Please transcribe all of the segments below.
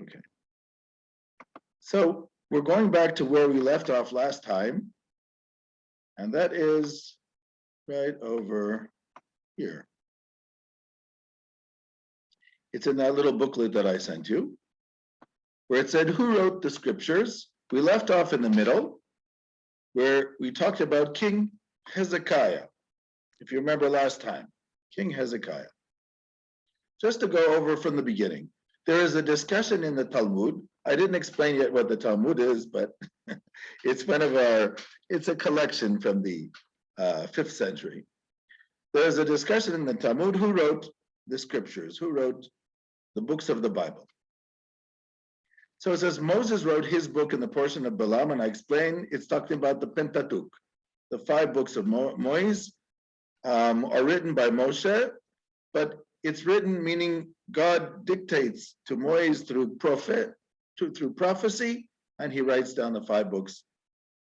Okay. So we're going back to where we left off last time, and that is right over here. It's in that little booklet that I sent you, where it said, who wrote the scriptures? We left off in the middle, where we talked about King Hezekiah. If you remember last time, King Hezekiah. Just to go over from the beginning, there is a discussion in the Talmud. I didn't explain yet what the Talmud is, but it's it's a collection from the 5th century. There's a discussion in the Talmud, who wrote the scriptures, who wrote the books of the Bible. So it says Moses wrote his book in the portion of Balaam, and I explained it's talking about the Pentateuch. The 5 books of Moses are written by Moshe, but it's written meaning God dictates to Moses through prophecy, and he writes down the 5 books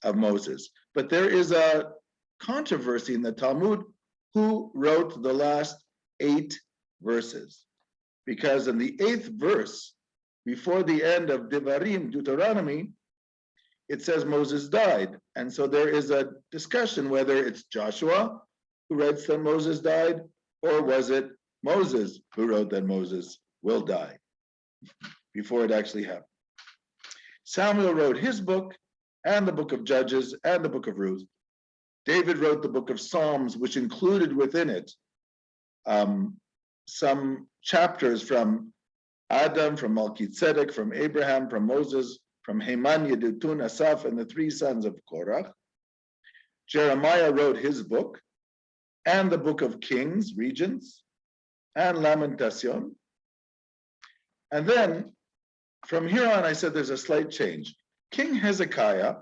of Moses. But there is a controversy in the Talmud who wrote the last 8 verses, because in the 8th verse, before the end of Devarim, Deuteronomy, it says Moses died. And so there is a discussion whether it's Joshua who writes that Moses died, or was it Moses who wrote that Moses will die before it actually happened. Samuel wrote his book, and the book of Judges, and the book of Ruth. David wrote the book of Psalms, which included within it some chapters from Adam, from Melchizedek, from Abraham, from Moses, from Heman, Yedutun, Asaph, and the 3 sons of Korach. Jeremiah wrote his book, and the book of Kings, Regents, and Lamentation. And then from here on, I said there's a slight change. King Hezekiah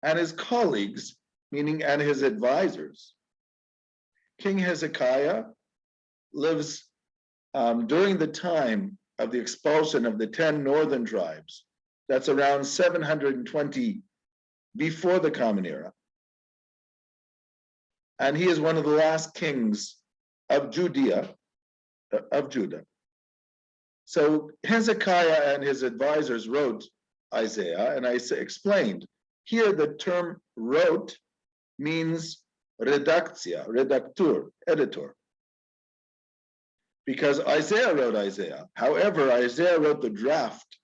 and his colleagues, meaning and his advisors. King Hezekiah lives during the time of the expulsion of the 10 northern tribes. That's around 720 before the Common Era. And he is one of the last kings of Judah. So Hezekiah and his advisors wrote Isaiah, and I explained, here the term wrote means redactor, editor. Because Isaiah wrote Isaiah. However, Isaiah wrote the draft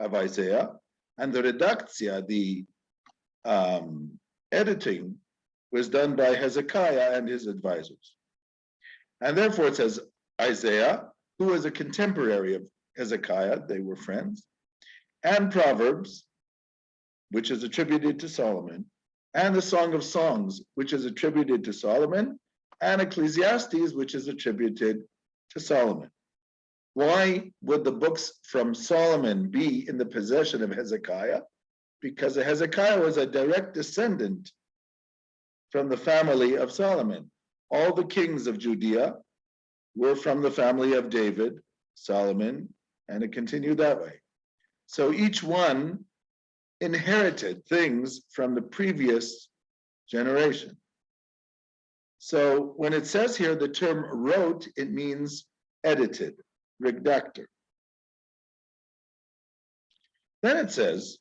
of Isaiah, and the redactia, the editing, was done by Hezekiah and his advisors. And therefore it says Isaiah, who was a contemporary of Hezekiah, they were friends, and Proverbs, which is attributed to Solomon, and the Song of Songs, which is attributed to Solomon, and Ecclesiastes, which is attributed to Solomon. Why would the books from Solomon be in the possession of Hezekiah? Because Hezekiah was a direct descendant from the family of Solomon. All the kings of Judea were from the family of David, Solomon, and it continued that way. So each one inherited things from the previous generation. So when it says here the term wrote, it means edited, redactor. Then it says,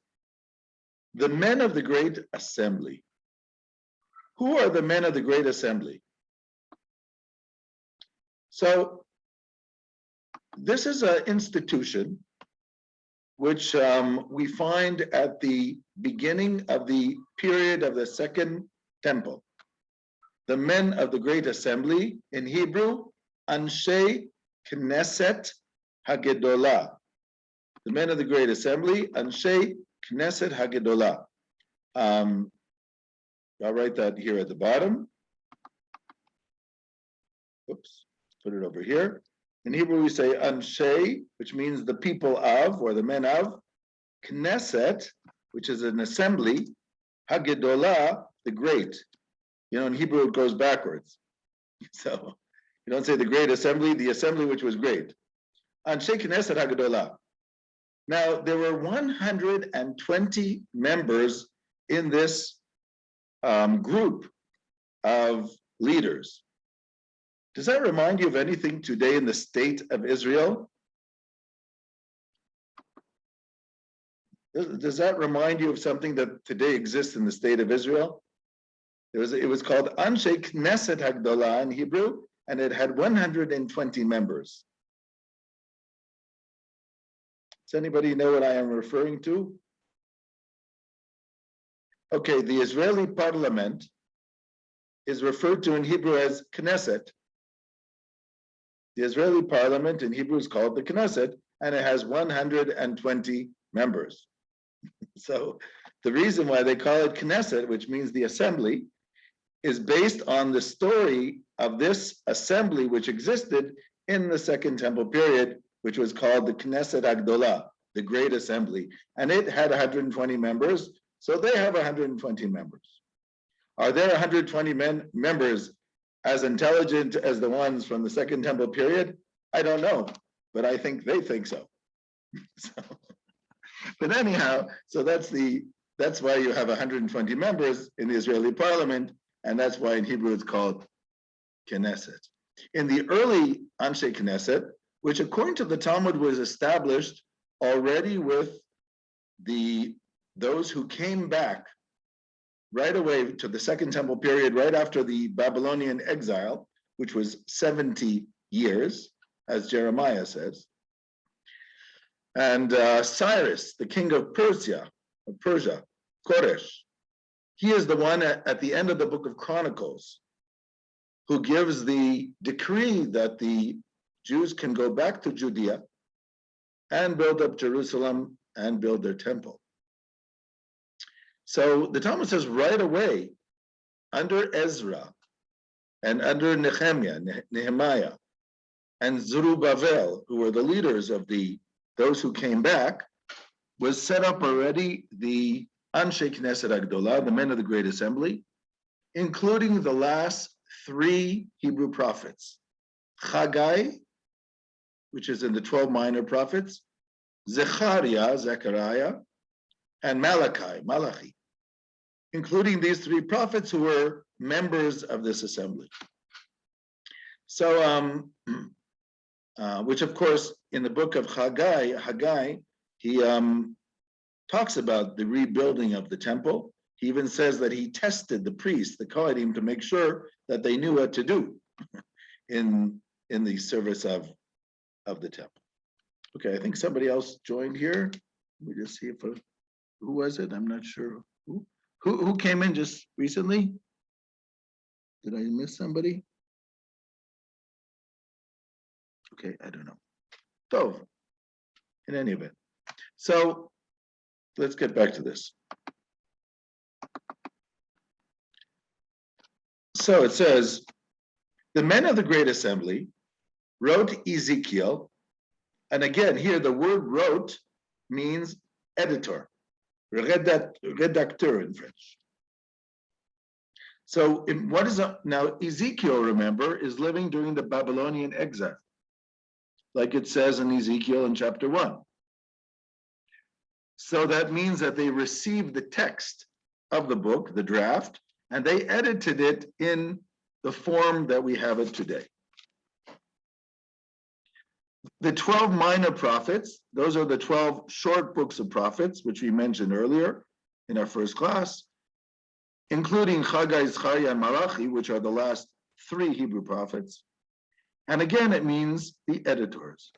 the men of the great assembly. Who are the men of the great assembly? So this is an institution which we find at the beginning of the period of the Second Temple. The men of the great assembly, in Hebrew, Anshei Knesset Hagedolah. The men of the great assembly, Anshei Knesset Hagedolah. I'll write that here at the bottom. Oops, put it over here. In Hebrew, we say Anshei, which means the people of, or the men of, Knesset, which is an assembly, Hagedolah, the great. You know, in Hebrew, it goes backwards. So you don't say the great assembly, the assembly which was great. Anshe Knesset Hagedolah. Now, there were 120 members in this group of leaders. Does that remind you of anything today in the state of Israel? Does that remind you of something that today exists in the state of Israel? It was called Anshe Knesset Hagdolah in Hebrew, and it had 120 members. Does anybody know what I am referring to? Okay, the Israeli parliament is referred to in Hebrew as Knesset. The Israeli parliament in Hebrew is called the Knesset, and it has 120 members. So the reason why they call it Knesset, which means the assembly, is based on the story of this assembly which existed in the Second Temple period, which was called the Knesset Agdolah, the Great Assembly. And it had 120 members, so they have 120 members. Are there 120 members as intelligent as the ones from the Second Temple period? I don't know, but I think they think so. But anyhow, so that's why you have 120 members in the Israeli parliament, and that's why in Hebrew it's called Knesset. In the early Anshe Knesset, which according to the Talmud was established already with those who came back right away to the Second Temple period, right after the Babylonian exile, which was 70 years, as Jeremiah says. And Cyrus, the king of Persia, Koresh, he is the one at the end of the book of Chronicles who gives the decree that the Jews can go back to Judea and build up Jerusalem and build their temple. So the Talmud says right away, under Ezra and under Nehemiah and Zerubbabel, who were the leaders of those who came back, was set up already the Anshe Knesset Agdolah, the men of the Great Assembly, including the last 3 Hebrew prophets, Haggai, which is in the 12 minor prophets, Zechariah, and Malachi, including these 3 prophets who were members of this assembly. So, which of course, in the book of Haggai, he talks about the rebuilding of the temple. He even says that he tested the priests, the Kohanim, to make sure that they knew what to do in the service of the temple. Okay, I think somebody else joined here. Let me just see who was it? I'm not sure. Who came in just recently? Did I miss somebody? Okay, I don't know. So, in any event. So, let's get back to this. So it says, the men of the Great Assembly wrote Ezekiel, and again, here the word wrote means editor, rédacteur in French. So what is now Ezekiel, remember, is living during the Babylonian exile, like it says in Ezekiel in chapter 1. So that means that they received the text of the book, the draft, and they edited it in the form that we have it today. The 12 minor prophets, those are the 12 short books of prophets, which we mentioned earlier in our first class, including Haggai, Zechariah, and Malachi, which are the last 3 Hebrew prophets. And again, it means the editors.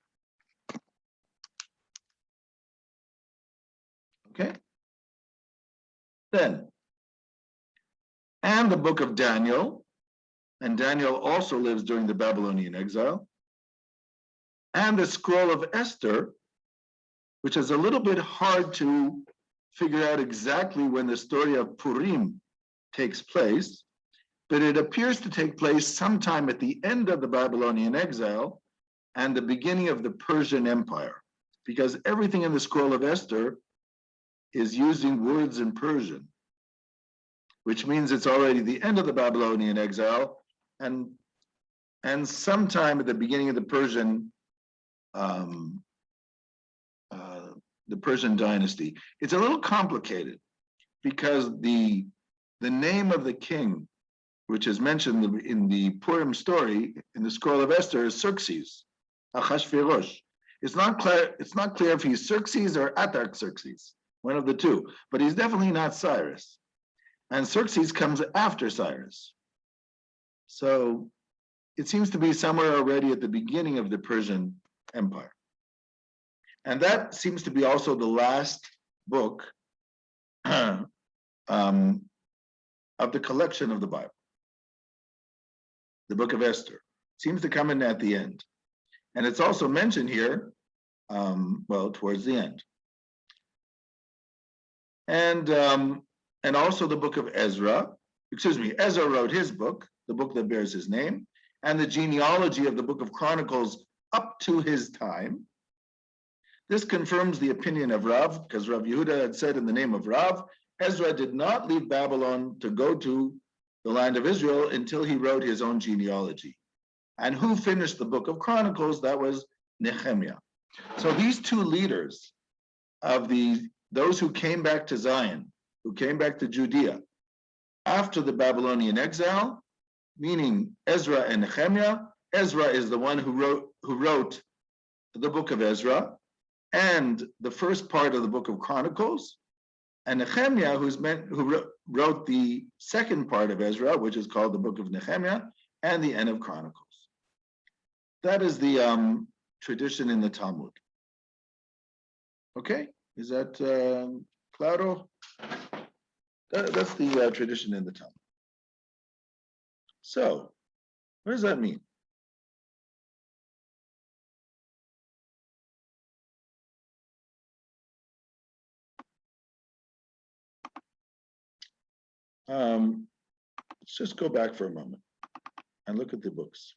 Okay? Then, and the book of Daniel, and Daniel also lives during the Babylonian exile, and the scroll of Esther, which is a little bit hard to figure out exactly when the story of Purim takes place, but it appears to take place sometime at the end of the Babylonian exile and the beginning of the Persian Empire, because everything in the scroll of Esther is using words in Persian, which means it's already the end of the Babylonian exile and sometime at the beginning of the Persian dynasty. It's a little complicated because the name of the king, which is mentioned in the Purim story in the scroll of Esther, is Xerxes, Achashverosh. It's not clear if he's Xerxes or Artaxerxes. one of the two, but he's definitely not Cyrus. And Xerxes comes after Cyrus. So it seems to be somewhere already at the beginning of the Persian Empire. And that seems to be also the last book of the collection of the Bible. The book of Esther seems to come in at the end. And it's also mentioned here, towards the end. And also the book of Ezra. Ezra wrote his book, the book that bears his name, and the genealogy of the book of Chronicles up to his time. This confirms the opinion of Rav, because Rav Yehuda had said in the name of Rav, Ezra did not leave Babylon to go to the land of Israel until he wrote his own genealogy. And who finished the book of Chronicles? That was Nehemiah. So these two leaders of those who came back to Zion, who came back to Judea after the Babylonian exile, meaning Ezra and Nehemiah. Ezra is the one who wrote the book of Ezra and the first part of the book of Chronicles, and Nehemiah, who wrote the second part of Ezra, which is called the book of Nehemiah, and the end of Chronicles. That is the tradition in the Talmud. Okay, is that claro? That's the tradition in the Talmud. So, what does that mean? Let's just go back for a moment and look at the books.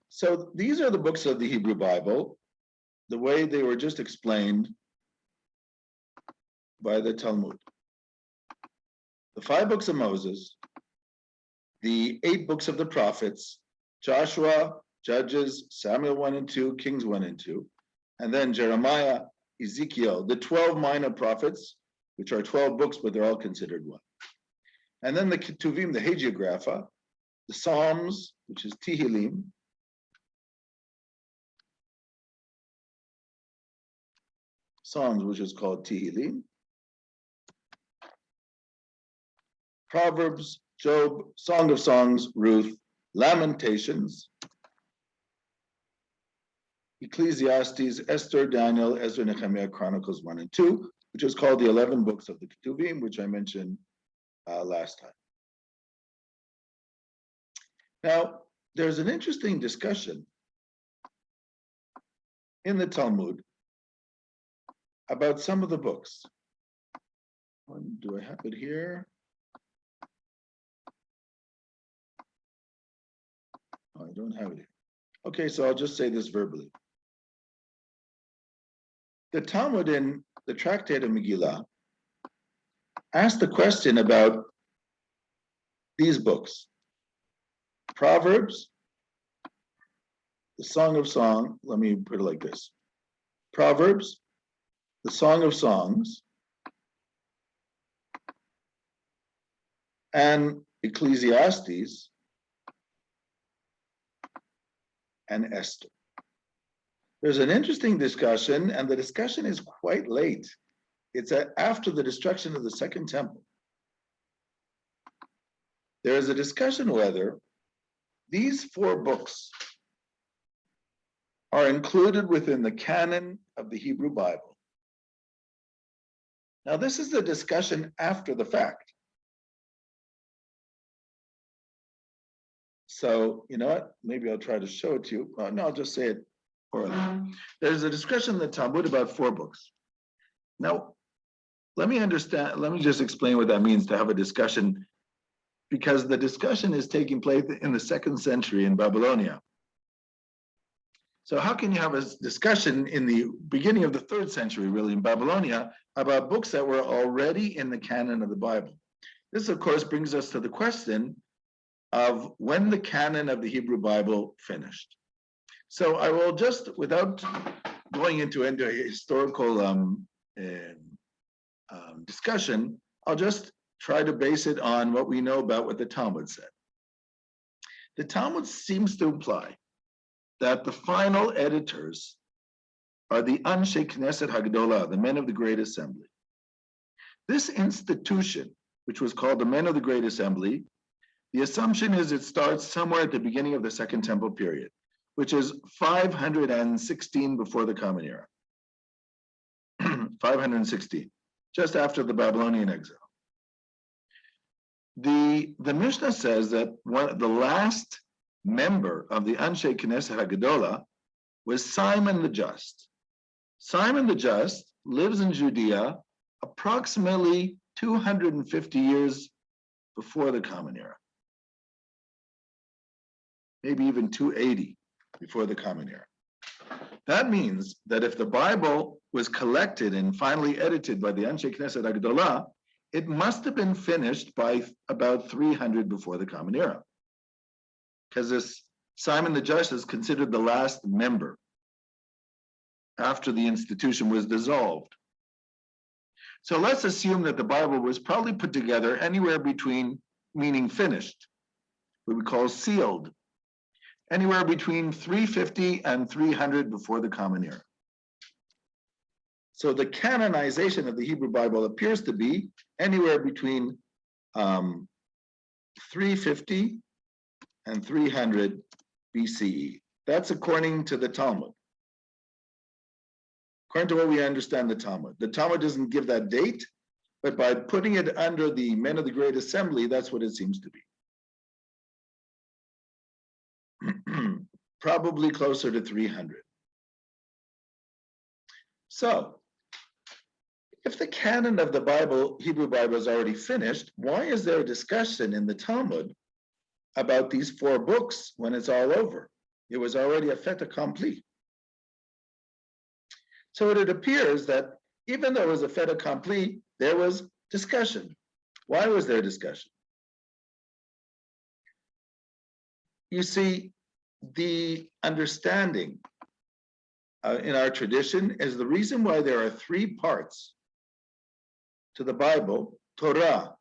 So these are the books of the Hebrew Bible, the way they were just explained by the Talmud. The 5 books of Moses, the 8 books of the prophets, Joshua, Judges, Samuel 1 and 2, Kings 1 and 2, and then Jeremiah, Ezekiel, the 12 minor prophets, which are 12 books, but they're all considered one. And then the Ketuvim, the Hagiographa, the Psalms, which is Tehillim, Psalms, which is called Tehillim, Proverbs, Job, Song of Songs, Ruth, Lamentations, Ecclesiastes, Esther, Daniel, Ezra, Nehemiah, Chronicles 1 and 2, which is called the 11 books of the Ketuvim, which I mentioned last time. Now, there's an interesting discussion in the Talmud about some of the books. Do I have it here? Oh, I don't have it here. Okay, so I'll just say this verbally. The Talmud in the Tractate of Megillah asked the question about these books. Proverbs, the Song of Songs, let me put it like this. Proverbs, the Song of Songs, and Ecclesiastes, and Esther. There's an interesting discussion, and the discussion is quite late. It's after the destruction of the Second Temple. There is a discussion whether these 4 books are included within the canon of the Hebrew Bible. Now, this is the discussion after the fact. So, you know what? Maybe I'll try to show it to you. No, I'll just say it orally. There's a discussion in the Talmud about 4 books. Now, let me just explain what that means to have a discussion, because the discussion is taking place in the 2nd century in Babylonia. So how can you have a discussion in the beginning of the 3rd century, really, in Babylonia, about books that were already in the canon of the Bible? This, of course, brings us to the question of when the canon of the Hebrew Bible finished. So I will just, without going into a historical discussion, I'll just try to base it on what we know about what the Talmud said. The Talmud seems to imply that the final editors are the Anshe Knesset Hagdolah, the men of the Great Assembly. This institution, which was called the Men of the Great Assembly, the assumption is it starts somewhere at the beginning of the Second Temple period, which is 516 before the Common Era. 516, just after the Babylonian exile. The Mishnah says that the last member of the Anshe Knesset Hagdolah was Simon the Just. Simon the Just lives in Judea approximately 250 years before the Common Era. Maybe even 280 before the Common Era. That means that if the Bible was collected and finally edited by the Anshe Knesset Hagdolah, it must have been finished by about 300 before the Common Era. Because this Simon the Just is considered the last member after the institution was dissolved. So let's assume that the Bible was probably put together anywhere between, meaning finished, what we call sealed, anywhere between 350 and 300 before the Common Era. So the canonization of the Hebrew Bible appears to be anywhere between 350 and 300 BCE. That's according to the Talmud. According to what we understand the Talmud. The Talmud doesn't give that date, but by putting it under the Men of the Great Assembly, that's what it seems to be. Probably closer to 300. So, if the canon of the Bible, Hebrew Bible, is already finished, why is there a discussion in the Talmud about these 4 books when it's all over? It was already a fait accompli. So it appears that even though it was a fait accompli, there was discussion. Why was there discussion? You see, the understanding in our tradition is the reason why there are 3 parts to the Bible: Torah,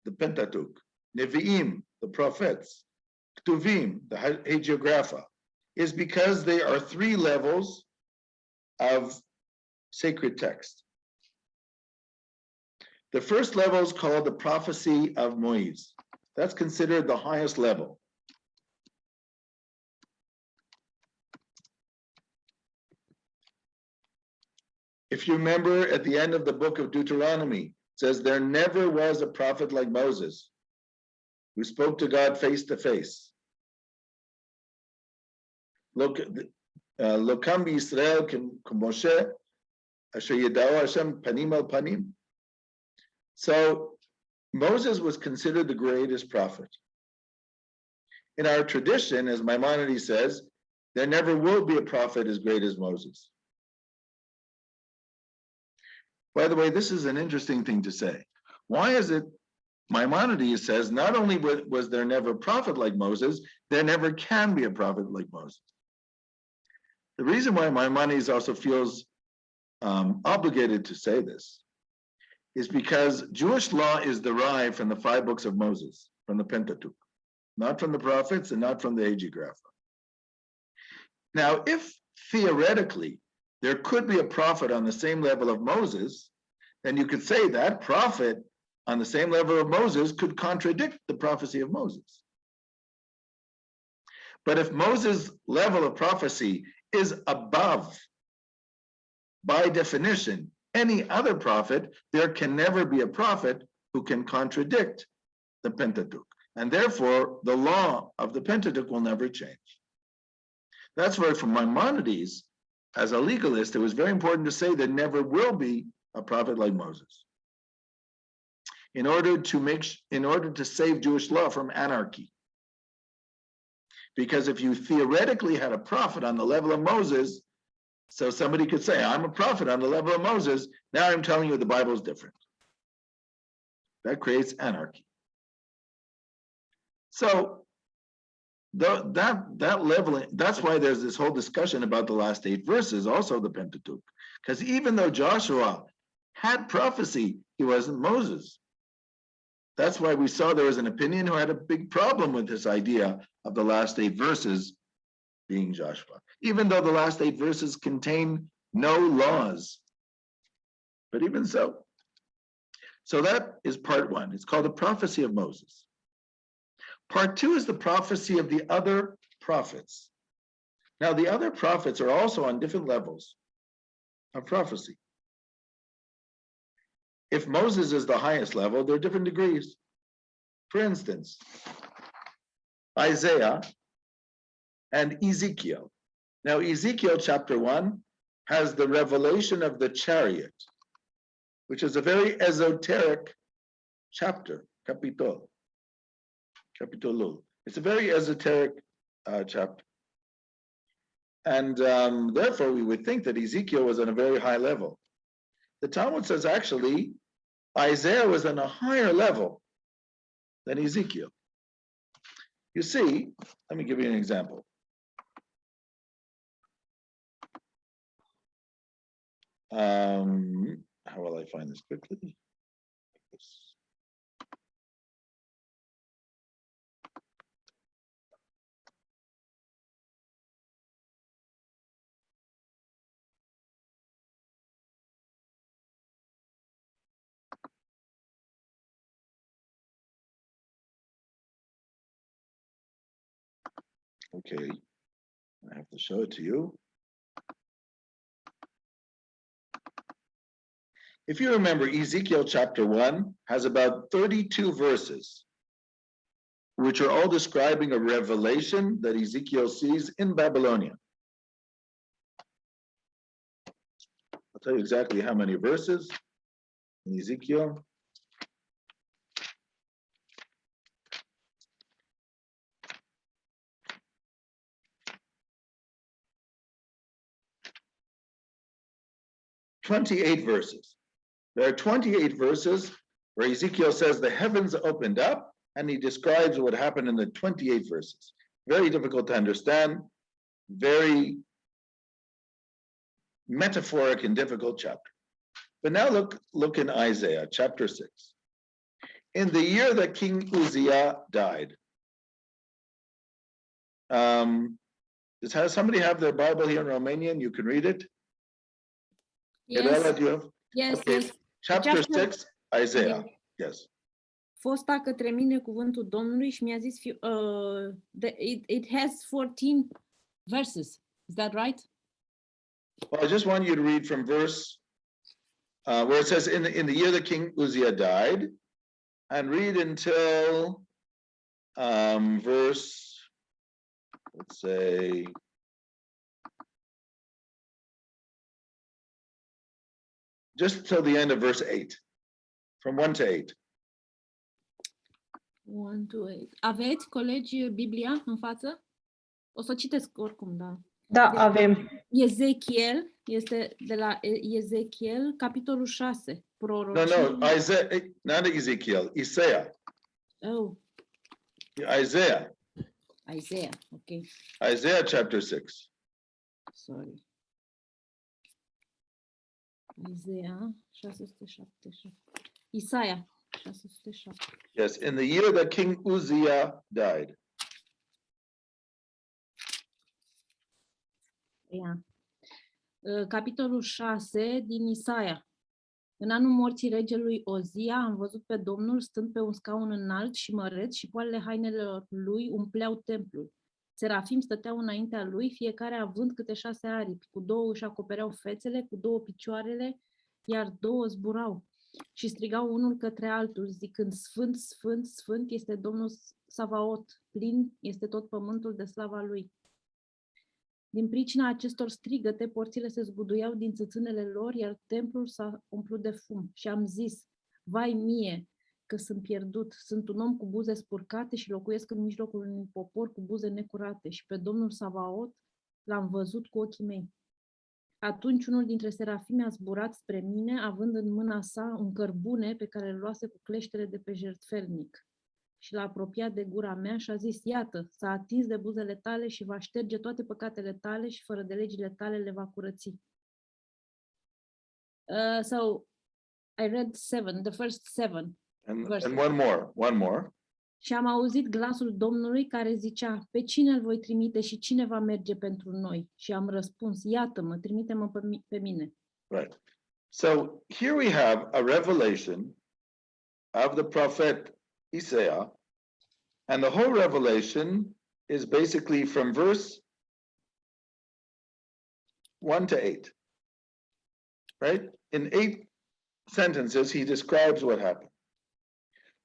the Pentateuch; Nevi'im, the prophets; Ktuvim, the hagiographa, is because they are 3 levels of sacred text. The first level is called the prophecy of Moise. That's considered the highest level. If you remember at the end of the book of Deuteronomy, it says there never was a prophet like Moses who spoke to God face to face. Lokam Yisrael Moshe Asher Yedao Hashem Panim al Panim. So Moses was considered the greatest prophet. In our tradition, as Maimonides says, there never will be a prophet as great as Moses. By the way, this is an interesting thing to say. Why is it Maimonides says not only was there never a prophet like Moses, there never can be a prophet like Moses? The reason why Maimonides also feels obligated to say this is because Jewish law is derived from the 5 books of Moses, from the Pentateuch, not from the prophets and not from the hagiographa. Now, if theoretically there could be a prophet on the same level of Moses, then you could say that prophet on the same level of Moses could contradict the prophecy of Moses. But if Moses' level of prophecy is above, by definition, any other prophet, there can never be a prophet who can contradict the Pentateuch. And therefore, the law of the Pentateuch will never change. That's why for Maimonides, as a legalist, it was very important to say there never will be a prophet like Moses. In order to save Jewish law from anarchy. Because if you theoretically had a prophet on the level of Moses, so somebody could say, I'm a prophet on the level of Moses, now I'm telling you the Bible is different. That creates anarchy. So that level, that's why there's this whole discussion about the last 8 verses, also the Pentateuch. Because even though Joshua had prophecy, he wasn't Moses. That's why we saw there was an opinion who had a big problem with this idea of the last 8 verses being Joshua, even though the last 8 verses contain no laws. But even so. So that is part 1. It's called the prophecy of Moses. Part 2 is the prophecy of the other prophets. Now, the other prophets are also on different levels of prophecy. If Moses is the highest level, there are different degrees. For instance, Isaiah and Ezekiel. Now, Ezekiel chapter 1 has the revelation of the chariot, which is a very esoteric chapter, capitol. It's a very esoteric chapter. And therefore, we would think that Ezekiel was on a very high level. The Talmud says actually, Isaiah was on a higher level than Ezekiel. You see, let me give you an example. How will I find this quickly? Okay, I have to show it to you. If you remember, Ezekiel chapter 1 has about 32 verses, which are all describing a revelation that Ezekiel sees in Babylonia. I'll tell you exactly how many verses in Ezekiel. "28 verses. There are 28 verses where Ezekiel says the heavens opened up, and he describes what happened in the 28 verses. Very difficult to understand, very metaphoric and difficult chapter. But now look in Isaiah chapter 6. In the year that King Uzziah died. Does somebody have their Bible here in Romanian? You can read it. Yes. Gabriela, do you have? Yes, Okay. yes. Chapter 6, Isaiah. Yes. Fosta către mine cuvântul Domnului și mi-a zis, it has 14 verses. Is that right? Well, I just want you to read from verse where it says in the year that King Uzziah died, and read until verse, let's say, just till the end of verse 8, from 1 to 8. 1 to 8. Aveți, colegi, Biblia în față? O să citesc oricum, da. Da, avem. Ezekiel, este de la Ezekiel, capitolul 6. No, Isaiah, not Ezekiel, Isaiah. Oh. Isaiah, okay. Isaiah chapter 6. Sorry. Isaiah 677. Isaia 607. Yes, in the year that King Uzziah died. Capitolul 6 din Isaia. În anul morții regelui Ozia am văzut pe Domnul stând pe un scaun înalt și măreț și poalele hainelor lui umpleau templul. Serafim stăteau înaintea lui, fiecare având câte 6 aripi, cu 2 își acopereau fețele, cu 2 picioarele, iar 2 zburau. Și strigau unul către altul, zicând, Sfânt, Sfânt, Sfânt este Domnul Savaot, plin este tot pământul de slava lui. Din pricina acestor strigăte, porțile se zguduiau din țâțânele lor, iar templul s-a umplut de fum. Și am zis, vai mie, că sunt pierdut, sunt un om cu buze spurcate și locuiesc în mijlocul unui popor cu buze necurate și pe Domnul Savaot l-am văzut cu ochii mei. Atunci unul dintre serafimi a zburat spre mine, având în mâna sa un cărbune pe care îl luase cu cleștele de pe jertfelnic. Și l-a apropiat de gura mea și a zis, iată, s-a atins de buzele tale și va șterge toate păcatele tale și fără de legile tale le va curăți. So, I read 7, the first 7 and verses. And one more. Și am auzit glasul Domnului care zicea, pe cine îl voi trimite și cine va merge pentru noi? Și am răspuns, iată-mă, trimite-mă pe mine. Right. So here we have a revelation of the prophet Isaiah, and the whole revelation is basically from verse 1 to 8. Right? In 8 sentences, he describes what happened.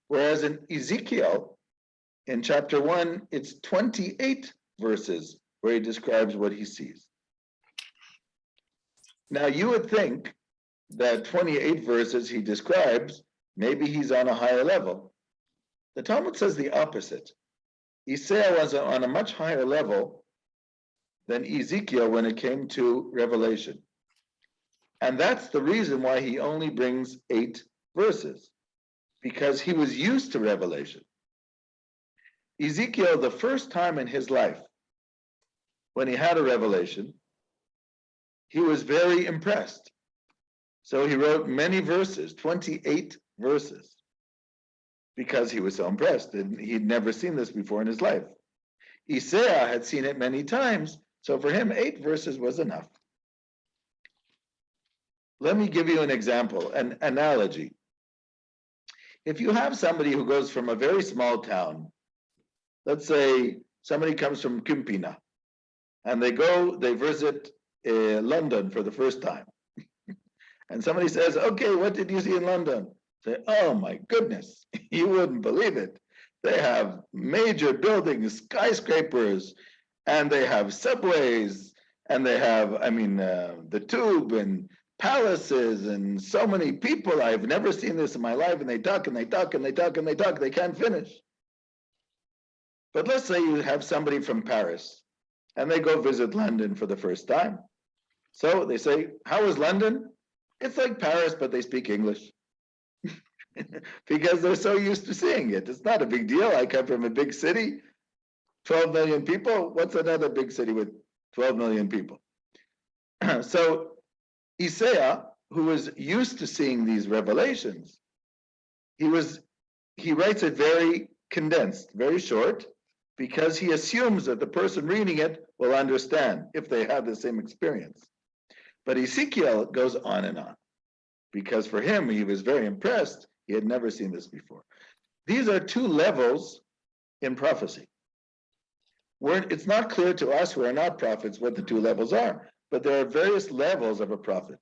Whereas in Ezekiel, in chapter 1, it's 28 verses where he describes what he sees. Now, you would think that 28 verses he describes, maybe he's on a higher level. The Talmud says the opposite. Isaiah was on a much higher level than Ezekiel when it came to revelation. And that's the reason why he only brings 8 verses, because he was used to revelation. Ezekiel, the first time in his life, when he had a revelation, he was very impressed. So he wrote many verses, 28 verses, because he was so impressed, and he'd never seen this before in his life. Isaiah had seen it many times, so for him, 8 verses was enough. Let me give you an example, an analogy. If you have somebody who goes from a very small town, let's say somebody comes from Kumpina, and they visit London for the first time. And somebody says, okay, what did you see in London? Say, oh my goodness, you wouldn't believe it. They have major buildings, skyscrapers, and they have subways, and they have, the tube and palaces and so many people. I've never seen this in my life, and they talk and they talk and they talk and they talk. They can't finish. But let's say you have somebody from Paris, and they go visit London for the first time. So they say, how is London? It's like Paris, but they speak English. Because they're so used to seeing it. It's not a big deal. I come from a big city, 12 million people. What's another big city with 12 million people? So Isaiah, who was used to seeing these revelations, he writes it very condensed, very short, because he assumes that the person reading it will understand if they have the same experience. But Ezekiel goes on and on, because for him, he was very impressed. He had never seen this before. These are 2 levels in prophecy. It's not clear to us who are not prophets what the 2 levels are, but there are various levels of a prophet.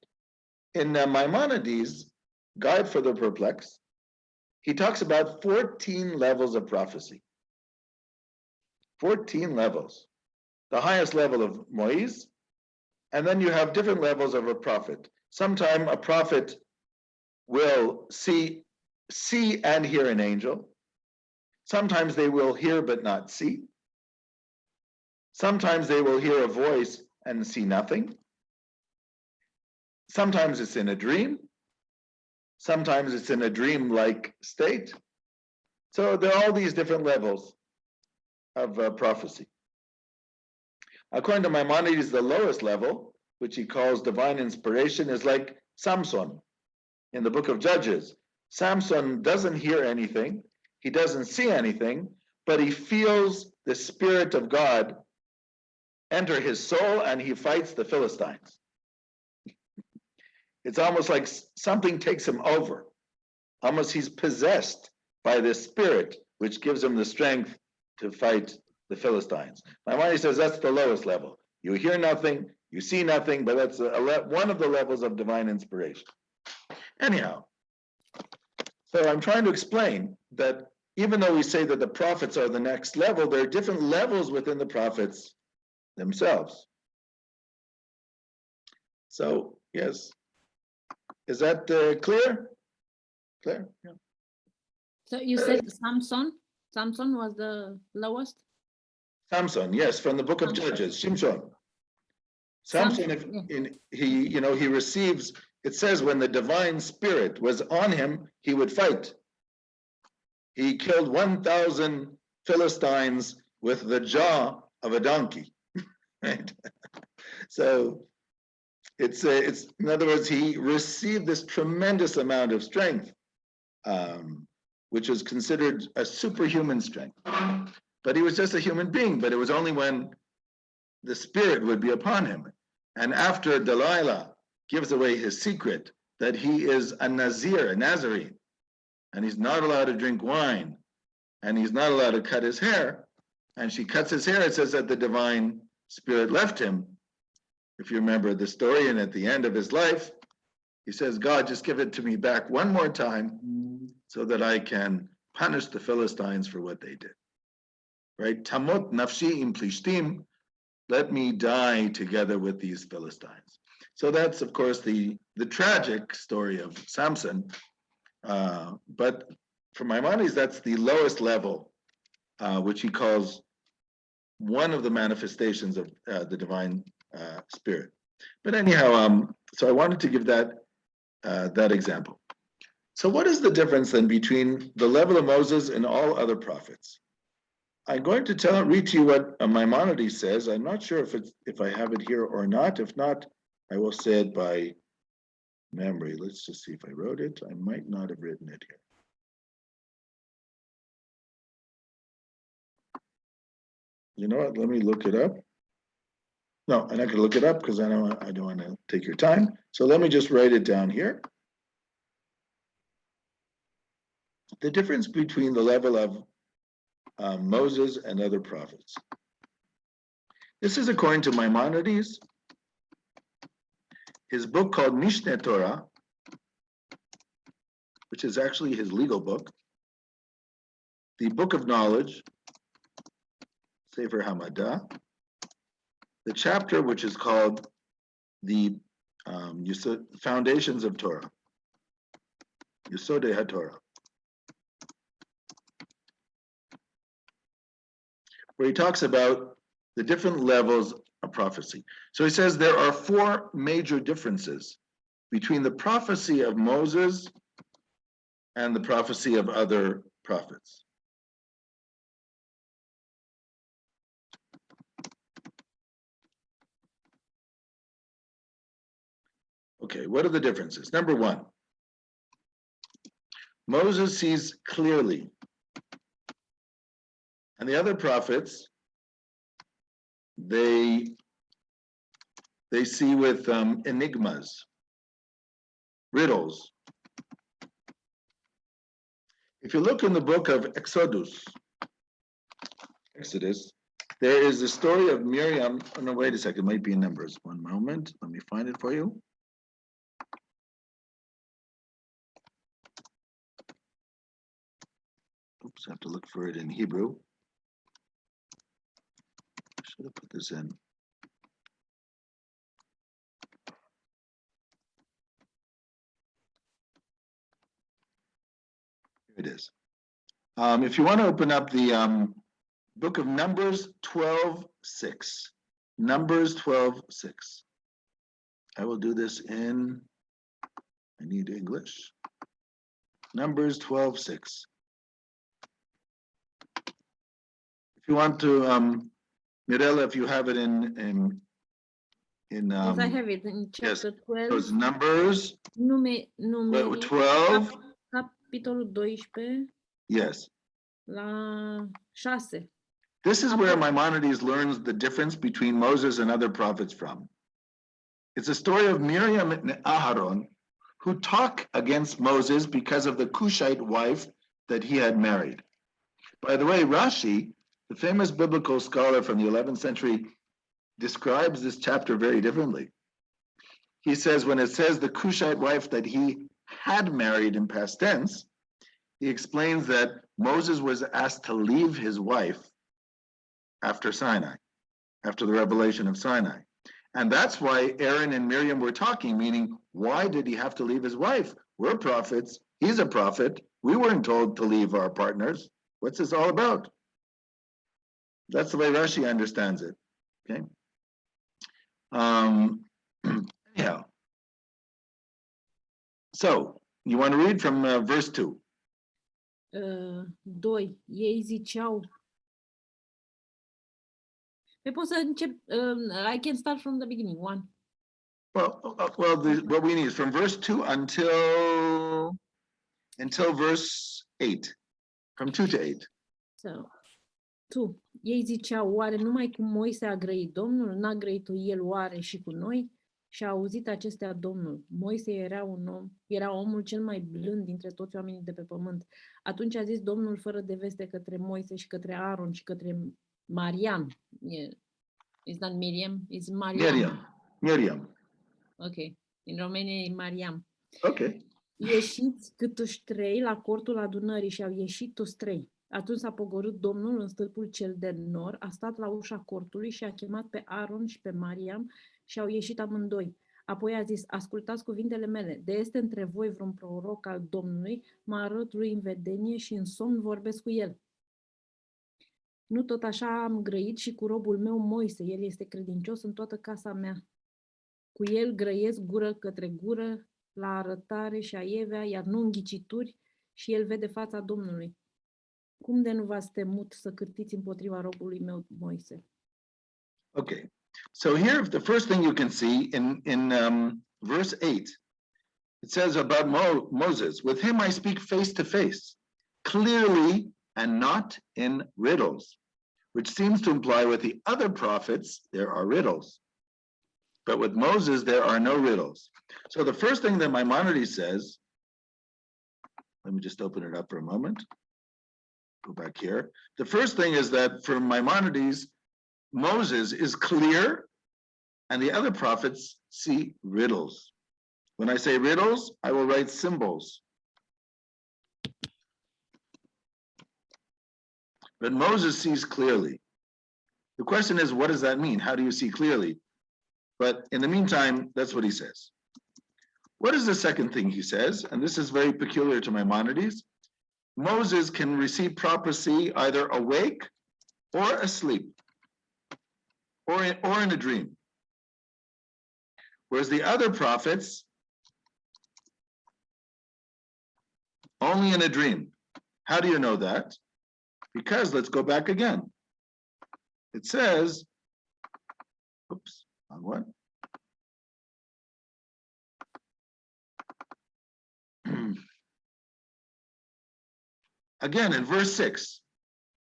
In Maimonides' Guide for the Perplexed, he talks about 14 levels of prophecy. 14 levels. The highest level of Moise, and then you have different levels of a prophet. Sometime a prophet will see and hear an angel. Sometimes they will hear but not see. Sometimes they will hear a voice and see nothing. Sometimes it's in a dream. Sometimes it's in a dream-like state. So there are all these different levels of prophecy. According to Maimonides, the lowest level, which he calls divine inspiration, is like Samson in the book of Judges. Samson doesn't hear anything, he doesn't see anything, but he feels the Spirit of God enter his soul, and he fights the Philistines. It's almost like something takes him over. Almost he's possessed by this spirit, which gives him the strength to fight the Philistines. Maimonides says that's the lowest level. You hear nothing, you see nothing, but that's one of the levels of divine inspiration. Anyhow, so I'm trying to explain that even though we say that the prophets are the next level, there are different levels within the prophets themselves. So, yes. Is that clear? Clear? Yeah. So you said Samson? Samson was the lowest? Samson, yes, from the book of Judges, Shimshon. Samson, he receives, it says when the divine spirit was on him, he would fight. He killed 1,000 Philistines with the jaw of a donkey, right? So it's in other words, he received this tremendous amount of strength which is considered a superhuman strength. But he was just a human being, but it was only when the spirit would be upon him. And after Delilah gives away his secret that he is a Nazir, a Nazarene, and he's not allowed to drink wine, and he's not allowed to cut his hair, and she cuts his hair, it says that the divine spirit left him. If you remember the story, and at the end of his life, he says, God, just give it to me back one more time so that I can punish the Philistines for what they did. Right? Tamot nafshi im plishtim, let me die together with these Philistines. So that's, of course, the tragic story of Samson. But for Maimonides, that's the lowest level, which he calls one of the manifestations of the divine spirit. But anyhow, so I wanted to give that example. So what is the difference then between the level of Moses and all other prophets? I'm going to read to you what Maimonides says. I'm not sure if I have it here or not. If not, I will say it by memory. Let's just see if I wrote it. I might not have written it here. You know what? Let me look it up. No, I'm not going to look it up because I don't want to take your time. So let me just write it down here. The difference between the level of Moses and other prophets. This is according to Maimonides, his book called Mishneh Torah, which is actually his legal book, the Book of Knowledge, Sefer Hamadah, the chapter which is called the Foundations of Torah, Yesodei HaTorah, where he talks about the different levels of prophecy. So he says there are 4 major differences between the prophecy of Moses and the prophecy of other prophets. Okay, what are the differences? Number 1, Moses sees clearly, and the other prophets, they see with enigmas, riddles. If you look in the book of Exodus, there is the story of Miriam. Oh, no, wait a second, it might be in Numbers. One moment, let me find it for you. Oops, I have to look for it in Hebrew. Should have put this in. Here it is. If you want to open up the book of Numbers 12:6. Numbers 12:6. I will do this in, I need English. Numbers 12:6. If you want to, Mirella, if you have it in Yes, I have it in chapter 12. Those Numbers Numeri 12. Capitolul 12. Yes. La 6. This is where Maimonides learns the difference between Moses and other prophets from. It's a story of Miriam and Aharon who talk against Moses because of the Cushite wife that he had married. By the way, Rashi, the famous biblical scholar from the 11th century, describes this chapter very differently. He says when it says the Cushite wife that he had married in past tense, he explains that Moses was asked to leave his wife after Sinai, after the revelation of Sinai. And that's why Aaron and Miriam were talking, meaning, why did he have to leave his wife? We're prophets. He's a prophet. We weren't told to leave our partners. What's this all about? That's the way Rashi understands it. Okay. Anyhow. So, you want to read from verse 2? 2. Ei ziceau. Pe pot să încep, I can start from the beginning, 1. What we need is from verse 2 until verse 8, from 2 to 8. So, ei ziceau, oare numai cu Moise a grăit Domnul? N-a grăit el oare și cu noi? Și a auzit acestea Domnul. Moise era omul cel mai blând dintre toți oamenii de pe pământ. Atunci a zis Domnul fără de veste către Moise și către Aaron și către Mariam. It's not Miriam, it's Mariam. Miriam. Ok. În România e Mariam. Ok. Ieșiți câtuși 3 la cortul adunării și au ieșit toți 3. Atunci s-a pogorât Domnul în stâlpul cel de nor, a stat la ușa cortului și a chemat pe Aaron și pe Mariam și au ieșit amândoi. Apoi a zis, ascultați cuvintele mele, de este între voi vreun proroc al Domnului, mă arăt lui în vedenie și în somn vorbesc cu el. Nu tot așa am grăit și cu robul meu Moise, el este credincios în toată casa mea. Cu el grăiesc gură către gură, la arătare și aievea, iar nu în ghicituri, și el vede fața Domnului. Cum de nu v-ați temut să cârtiți împotriva robului meu Moise? Okay, so here the first thing you can see in verse 8, it says about Moses, with him I speak face to face, clearly and not in riddles, which seems to imply with the other prophets there are riddles. But with Moses, there are no riddles. So the first thing that Maimonides says, let me just open it up for a moment. Go back here. The first thing is that for Maimonides, Moses is clear and the other prophets see riddles. When I say riddles, I will write symbols. But Moses sees clearly. The question is, what does that mean? How do you see clearly? But in the meantime, that's what he says. What is the second thing he says? And this is very peculiar to Maimonides. Moses can receive prophecy either awake or asleep, or in a dream. Whereas the other prophets, only in a dream. How do you know that? Because let's go back again. It says, oops, on what? Again, in verse 6,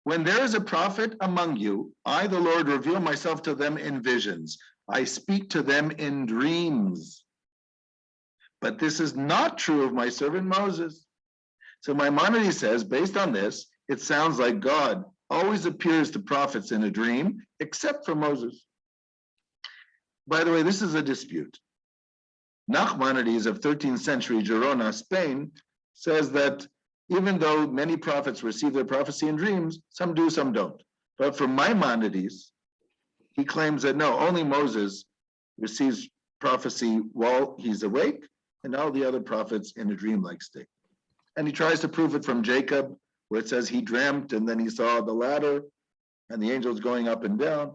when there is a prophet among you, I, the Lord, reveal myself to them in visions. I speak to them in dreams. But this is not true of my servant Moses. So Maimonides says, based on this, it sounds like God always appears to prophets in a dream, except for Moses. By the way, this is a dispute. Nachmanides of 13th century Girona, Spain, says that even though many prophets receive their prophecy in dreams, some do, some don't. But for Maimonides, he claims that no, only Moses receives prophecy while he's awake, and all the other prophets in a dream-like state. And he tries to prove it from Jacob, where it says he dreamt and then he saw the ladder and the angels going up and down.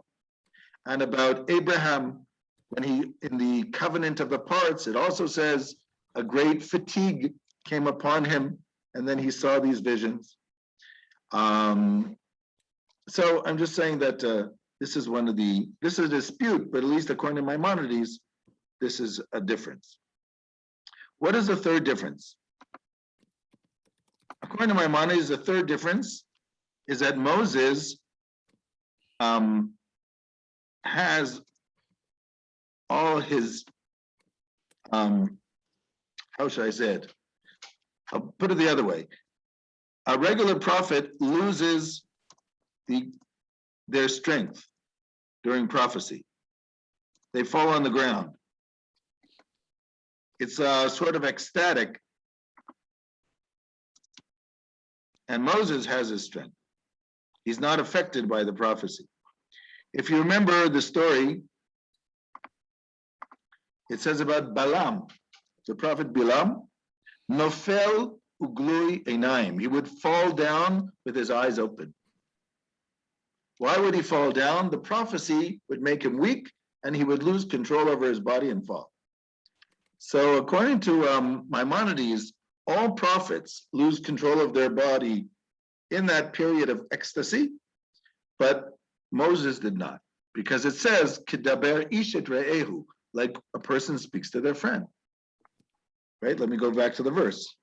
And about Abraham, when he, in the covenant of the parts, it also says a great fatigue came upon him and then he saw these visions. So I'm just saying that this is a dispute, but at least according to Maimonides, this is a difference. What is the third difference? According to Maimonides, the third difference is that Moses has all his, how should I say it? I'll put it the other way. A regular prophet loses their strength during prophecy. They fall on the ground. It's sort of ecstatic. And Moses has his strength. He's not affected by the prophecy. If you remember the story, it says about Balaam, the prophet Balaam, Nofel uglui einaim. He would fall down with his eyes open. Why would he fall down? The prophecy would make him weak and he would lose control over his body and fall. So according to Maimonides, all prophets lose control of their body in that period of ecstasy, but Moses did not, because it says, Kedaber ishet re'ehu, like a person speaks to their friend. Right? Let me go back to the verse.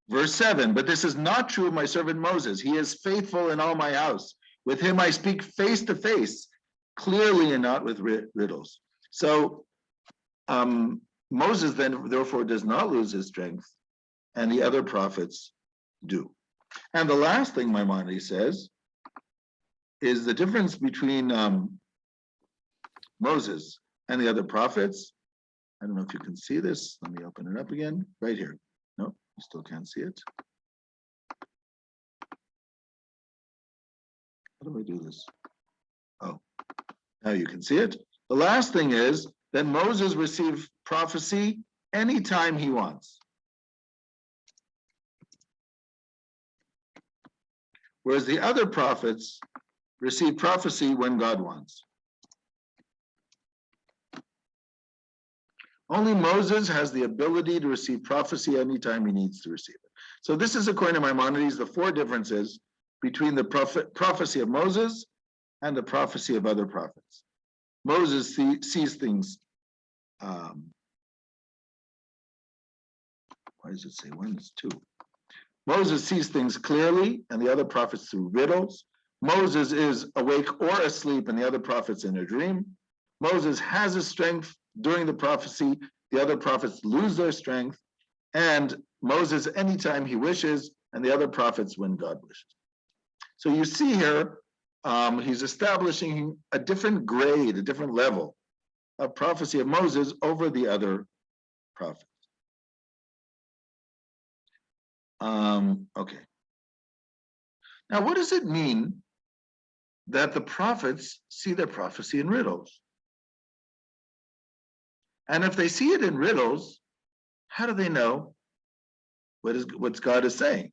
Verse 7, but this is not true of my servant Moses. He is faithful in all my house. With him I speak face to face, clearly and not with riddles. So Moses then therefore does not lose his strength, and the other prophets do. And the last thing Maimonides says is the difference between Moses and the other prophets. I don't know if you can see this. Let me open it up again. Right here. No, you still can't see it. How do I do this? Oh, now you can see it. The last thing is that Moses received prophecy anytime he wants. Whereas the other prophets receive prophecy when God wants. Only Moses has the ability to receive prophecy anytime he needs to receive it. So this is, according to Maimonides, the four differences between the prophecy of Moses and the prophecy of other prophets. Moses sees things, why does it say one? It's two. Moses sees things clearly, and the other prophets through riddles. Moses is awake or asleep, and the other prophets in a dream. Moses has his strength during the prophecy. The other prophets lose their strength. And Moses, anytime he wishes, and the other prophets when God wishes. So you see here, he's establishing a different grade, a different level of prophecy of Moses over the other prophets. Okay. Now, what does it mean that the prophets see their prophecy in riddles? And if they see it in riddles, how do they know what God is saying?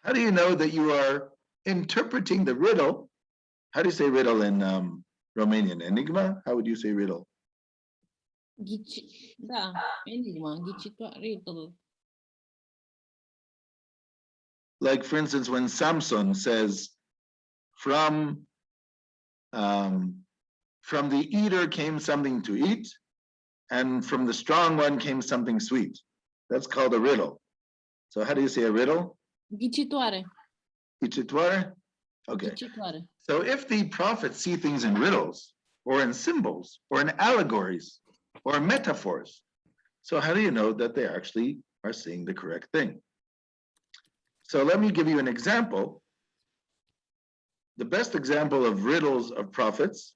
How do you know that you are interpreting the riddle? How do you say riddle in Romanian? Enigma? How would you say riddle? Da, enigma, ghicitoare. Like, for instance, when Samson says, from the eater came something to eat, and from the strong one came something sweet. That's called a riddle. So how do you say a riddle? Ghicitoare. Ghicitoare? Okay. Ghicitoare. So if the prophets see things in riddles, or in symbols, or in allegories, or metaphors, so how do you know that they actually are seeing the correct thing? So let me give you an example. The best example of riddles of prophets,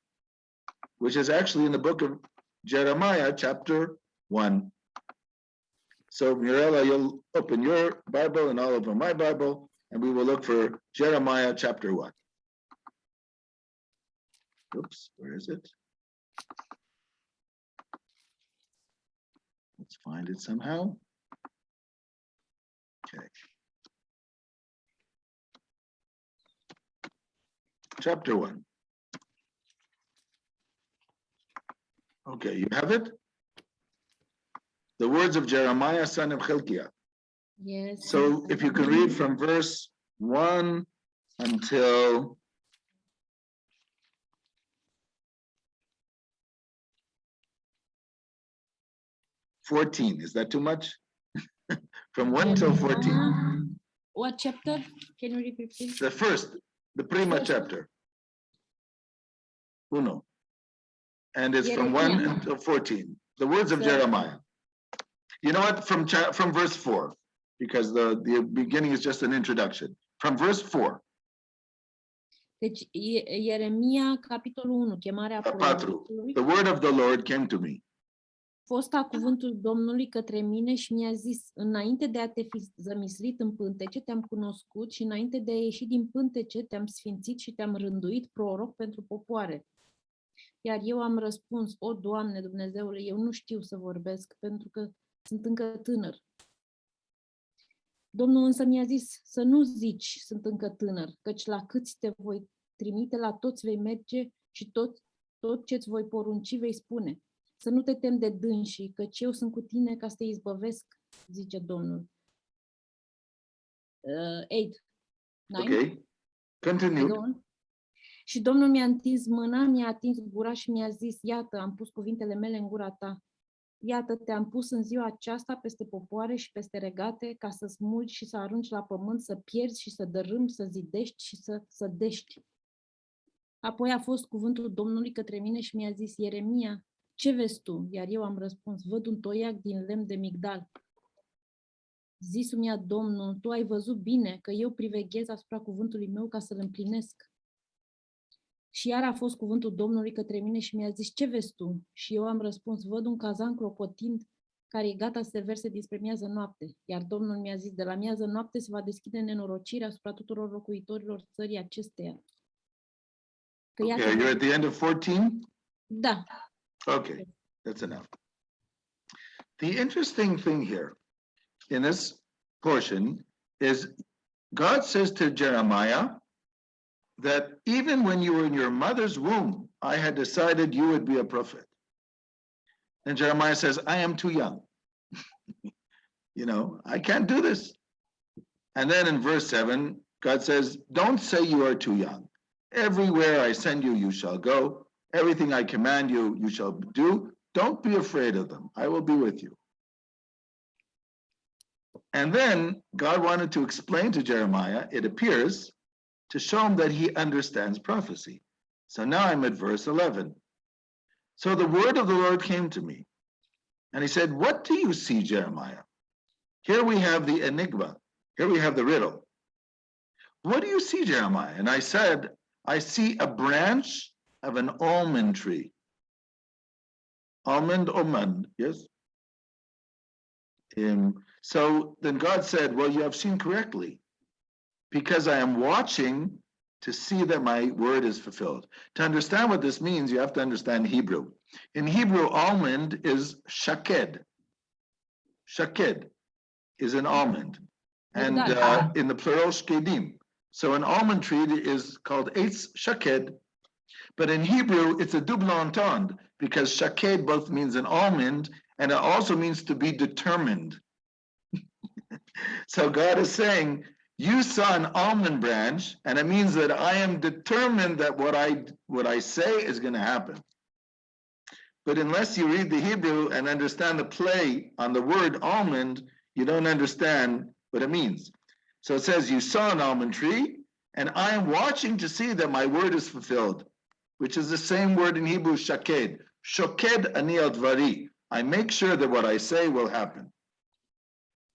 which is actually in the book of Jeremiah, chapter 1. So Mirella, you'll open your Bible and I'll open my Bible, and we will look for Jeremiah chapter 1. Oops, where is it? Let's find it somehow. Okay. Chapter 1. Okay, you have it? The words of Jeremiah, son of Hilkiah. Yes. So if you can read from verse 1 until 14. Is that too much? From 1 till 14. What chapter? Can you repeat, please? The first, the prima First. chapter. Uno. And it's from 1 until 14. The words of Jeremiah. You know what? From verse 4, because the beginning is just an introduction. From verse 4. Deci, Ieremia, capitolul 1, chemarea 4. The word of the Lord came to me. Fosta cuvântul Domnului către mine și mi-a zis, înainte de a te fi zămislit în pântece, te-am cunoscut și înainte de a ieși din pântece, te-am sfințit și te-am rânduit proroc pentru popoare. Iar eu am răspuns, o, Doamne, Dumnezeule, eu nu știu să vorbesc, pentru că sunt încă tânăr. Domnul însă mi-a zis, să nu zici, sunt încă tânăr, căci la câți te voi trimite, la toți vei merge și tot ce-ți voi porunci vei spune. Să nu te temi de dânsii, căci eu sunt cu tine ca să te izbăvesc, zice Domnul. 8. Ok. Continue. Și Domnul mi-a întins mâna, mi-a atins gura și mi-a zis, iată, am pus cuvintele mele în gura ta. Iată, te-am pus în ziua aceasta peste popoare și peste regate, ca să smulgi și să arunci la pământ, să pierzi și să dărâmi, să zidești și să sădești. Apoi a fost cuvântul Domnului către mine și mi-a zis: Ieremia, ce vezi tu? Iar eu am răspuns: văd un toiac din lemn de migdal. Zisu-mi Domnul: tu ai văzut bine că eu priveghez asupra cuvântului meu ca să-l împlinesc. Și iar a fost cuvântul Domnului către mine și mi-a zis: ce vezi tu? Și eu am răspuns: văd un cazan clopotind care e gata să se verse dinspre miază noapte. Iar Domnul mi-a zis: de la miază noapte se va deschide nenorocirea asupra tuturor locuitorilor țării acesteia. Că Okay, iată, you're at the end of 14? da, Okay, that's enough. The interesting thing here in this portion is God says to Jeremiah that even when you were in your mother's womb, I had decided you would be a prophet. And Jeremiah says, I am too young. I can't do this. And then in verse 7, God says, don't say you are too young. Everywhere I send you, you shall go. Everything I command you, you shall do. Don't be afraid of them. I will be with you. And then God wanted to explain to Jeremiah, it appears, to show him that he understands prophecy. So now I'm at verse 11. So the word of the Lord came to me, and he said, what do you see, Jeremiah? Here we have the enigma. Here we have the riddle. What do you see, Jeremiah? And I said, I see a branch of an almond tree. Almond, yes? So then God said, well, you have seen correctly, because I am watching to see that my word is fulfilled. To understand what this means, you have to understand Hebrew. In Hebrew, almond is shaked. Shaked is an almond. And in the plural, shkedim. So an almond tree is called eitz shaked, but in Hebrew, it's a double entendre, because shaked both means an almond, and it also means to be determined. So God is saying, you saw an almond branch, and it means that I am determined that what I say is going to happen. But unless you read the Hebrew and understand the play on the word almond, you don't understand what it means. So it says, you saw an almond tree, and I am watching to see that my word is fulfilled, which is the same word in Hebrew, shaked. Shoked ani al dvari. I make sure that what I say will happen.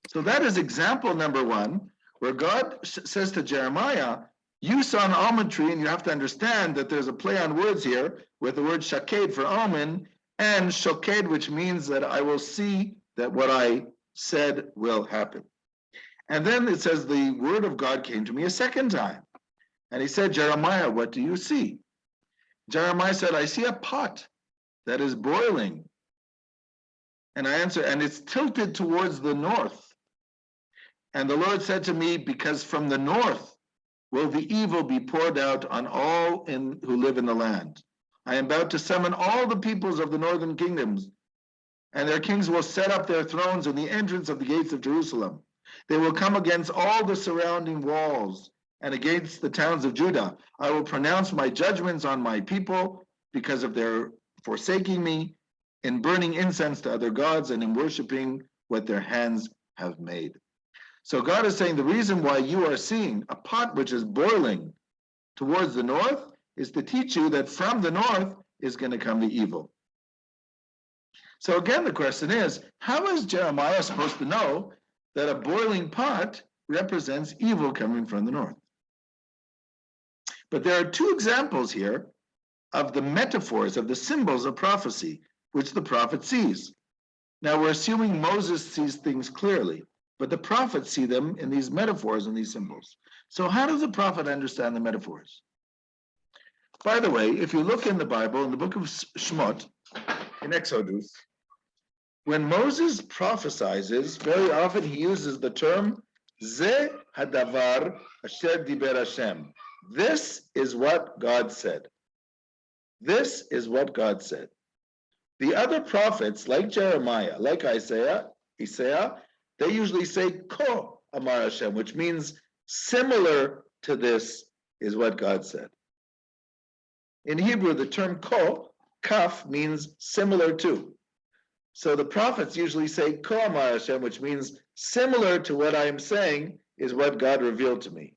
So that is example number one, where God says to Jeremiah, you saw an almond tree, and you have to understand that there's a play on words here with the word shaked for almond, and shoked, which means that I will see that what I said will happen. And then it says the word of God came to me a second time. And he said, Jeremiah, what do you see? Jeremiah said, I see a pot that is boiling. And I answered, and it's tilted towards the north. And the Lord said to me, because from the north will the evil be poured out on all who live in the land. I am about to summon all the peoples of the northern kingdoms, and their kings will set up their thrones in the entrance of the gates of Jerusalem. They will come against all the surrounding walls and against the towns of Judah. I will pronounce my judgments on my people because of their forsaking me, in burning incense to other gods, and in worshiping what their hands have made. So God is saying the reason why you are seeing a pot which is boiling towards the north is to teach you that from the north is going to come the evil. So again, the question is, how is Jeremiah supposed to know that a boiling pot represents evil coming from the north? But there are two examples here of the metaphors, of the symbols of prophecy, which the prophet sees. Now we're assuming Moses sees things clearly, but the prophets see them in these metaphors and these symbols. So how does the prophet understand the metaphors? By the way, if you look in the Bible, in the book of Shemot, in Exodus, when Moses prophesies, very often he uses the term, Ze hadavar asher diber Hashem. This is what God said. This is what God said. The other prophets, like Jeremiah, like Isaiah, they usually say ko amar Hashem, which means similar to this is what God said. In Hebrew, the term ko, kaf, means similar to. So the prophets usually say, Ko Amar Hashem, which means similar to what I am saying is what God revealed to me.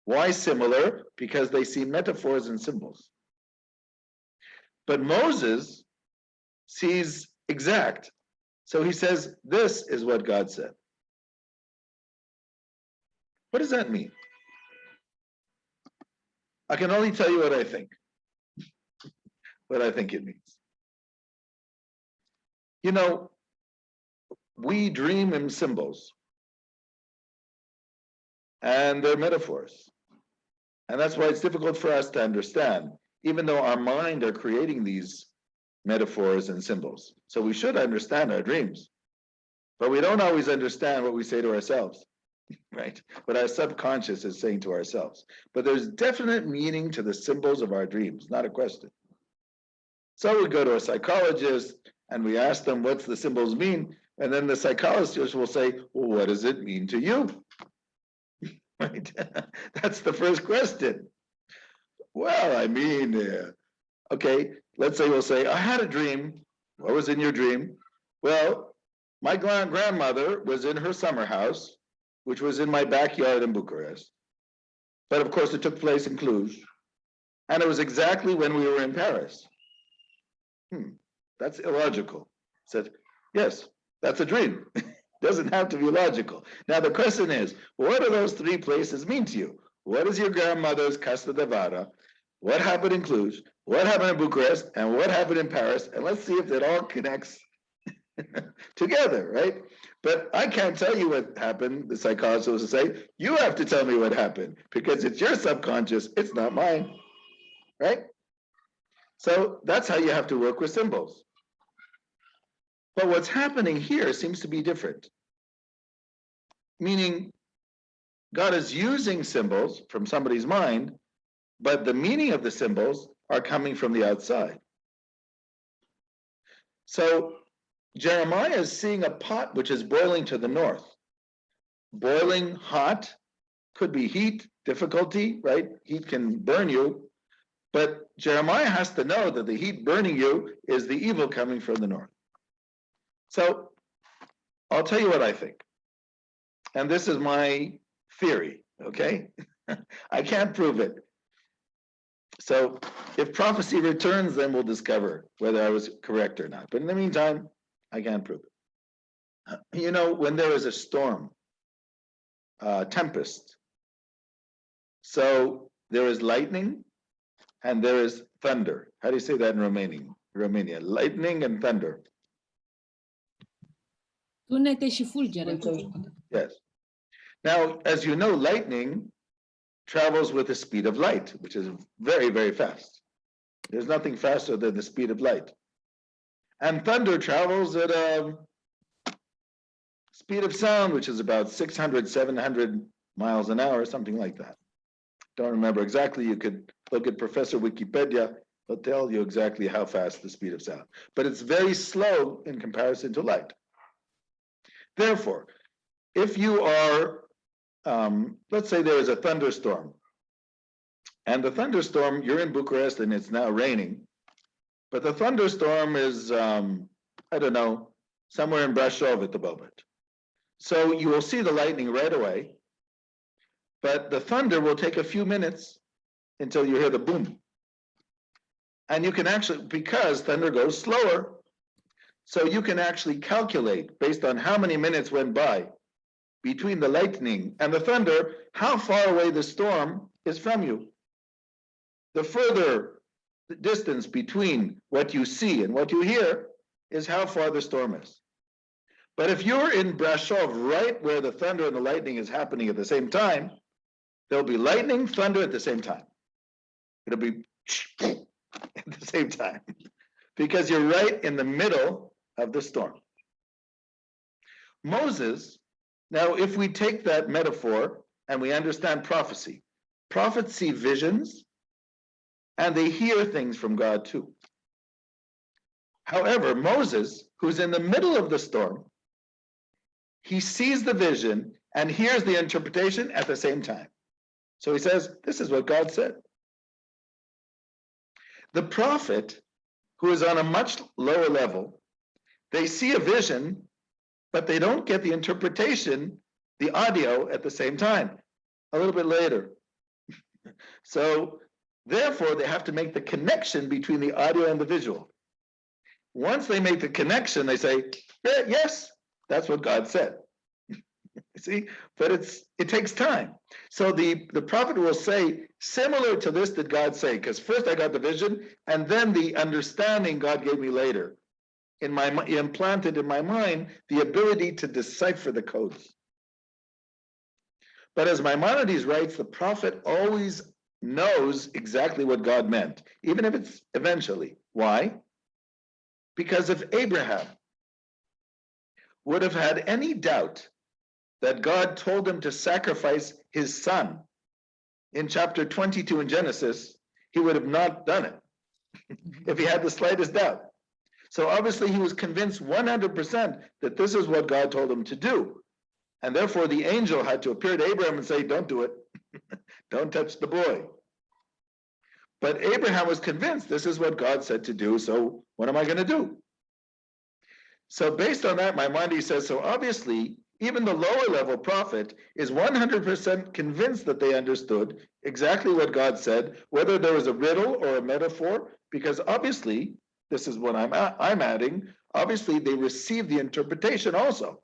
Why similar? Because they see metaphors and symbols. But Moses sees exact. So he says, this is what God said. What does that mean? I can only tell you what I think. What I think it means. You know, we dream in symbols. And they're metaphors. And that's why it's difficult for us to understand, even though our mind are creating these metaphors and symbols. So we should understand our dreams. But we don't always understand what we say to ourselves, right? What our subconscious is saying to ourselves. But there's definite meaning to the symbols of our dreams, not a question. So we go to a psychologist and we ask them what's the symbols mean, and then the psychologist will say, well, what does it mean to you? Right? That's the first question. Well, I mean, okay, let's say we'll say, I had a dream. What was in your dream? Well, my grandmother was in her summer house, which was in my backyard in Bucharest. But of course, it took place in Cluj. And it was exactly when we were in Paris. That's illogical. I said, yes, that's a dream. Doesn't have to be logical. Now the question is, what do those three places mean to you? What is your grandmother's Casa de Vara? What happened in Cluj? What happened in Bucharest? And what happened in Paris? And let's see if it all connects together, right? But I can't tell you what happened, the psychologist will say, you have to tell me what happened because it's your subconscious, it's not mine, right? So that's how you have to work with symbols. But what's happening here seems to be different. Meaning, God is using symbols from somebody's mind, but the meaning of the symbols are coming from the outside. So Jeremiah is seeing a pot which is boiling to the north. Boiling, hot, could be heat, difficulty, right? Heat can burn you. But Jeremiah has to know that the heat burning you is the evil coming from the north. So I'll tell you what I think. And this is my theory, okay? I can't prove it. So if prophecy returns, then we'll discover whether I was correct or not. But in the meantime, I can't prove it. You know, when there is a storm, tempest, so there is lightning and there is thunder. How do you say that in Romania? Lightning and thunder. Tunete și fulgere. Yes. Now, as you know, lightning travels with the speed of light, which is very, very fast. There's nothing faster than the speed of light. And thunder travels at a speed of sound, which is about 600, 700 miles an hour, something like that. Don't remember exactly. You could look at Professor Wikipedia. He'll tell you exactly how fast the speed of sound. But it's very slow in comparison to light. Therefore, if you are, let's say there is a thunderstorm, and the thunderstorm, you're in Bucharest and it's now raining, but the thunderstorm is, I don't know, somewhere in Brasov at the moment. So you will see the lightning right away, but the thunder will take a few minutes until you hear the boom. And you can actually, because thunder goes slower, so you can actually calculate based on how many minutes went by between the lightning and the thunder, how far away the storm is from you. The further the distance between what you see and what you hear is how far the storm is. But if you're in Brasov, right where the thunder and the lightning is happening at the same time, there'll be lightning, thunder at the same time. It'll be at the same time because you're right in the middle of the storm. Moses, now if we take that metaphor and we understand prophecy, prophets see visions and they hear things from God too. However, Moses, who's in the middle of the storm, he sees the vision and hears the interpretation at the same time. So he says, this is what God said. The prophet, who is on a much lower level, they see a vision, but they don't get the interpretation, the audio at the same time, a little bit later. So therefore, they have to make the connection between the audio and the visual. Once they make the connection, they say, yes, that's what God said. See, but it takes time. So the prophet will say, similar to this did God say, because first I got the vision, and then the understanding God gave me later. Implanted in my mind the ability to decipher the codes. But as Maimonides writes, the prophet always knows exactly what God meant, even if it's eventually. Why? Because if Abraham would have had any doubt that God told him to sacrifice his son in chapter 22 in Genesis, he would have not done it if he had the slightest doubt. So obviously he was convinced 100% that this is what God told him to do. And therefore the angel had to appear to Abraham and say, don't do it. Don't touch the boy. But Abraham was convinced this is what God said to do, so what am I going to do? So based on that, Maimonides says, so obviously, even the lower level prophet is 100% convinced that they understood exactly what God said, whether there was a riddle or a metaphor, because obviously, this is what I'm adding, obviously they received the interpretation also,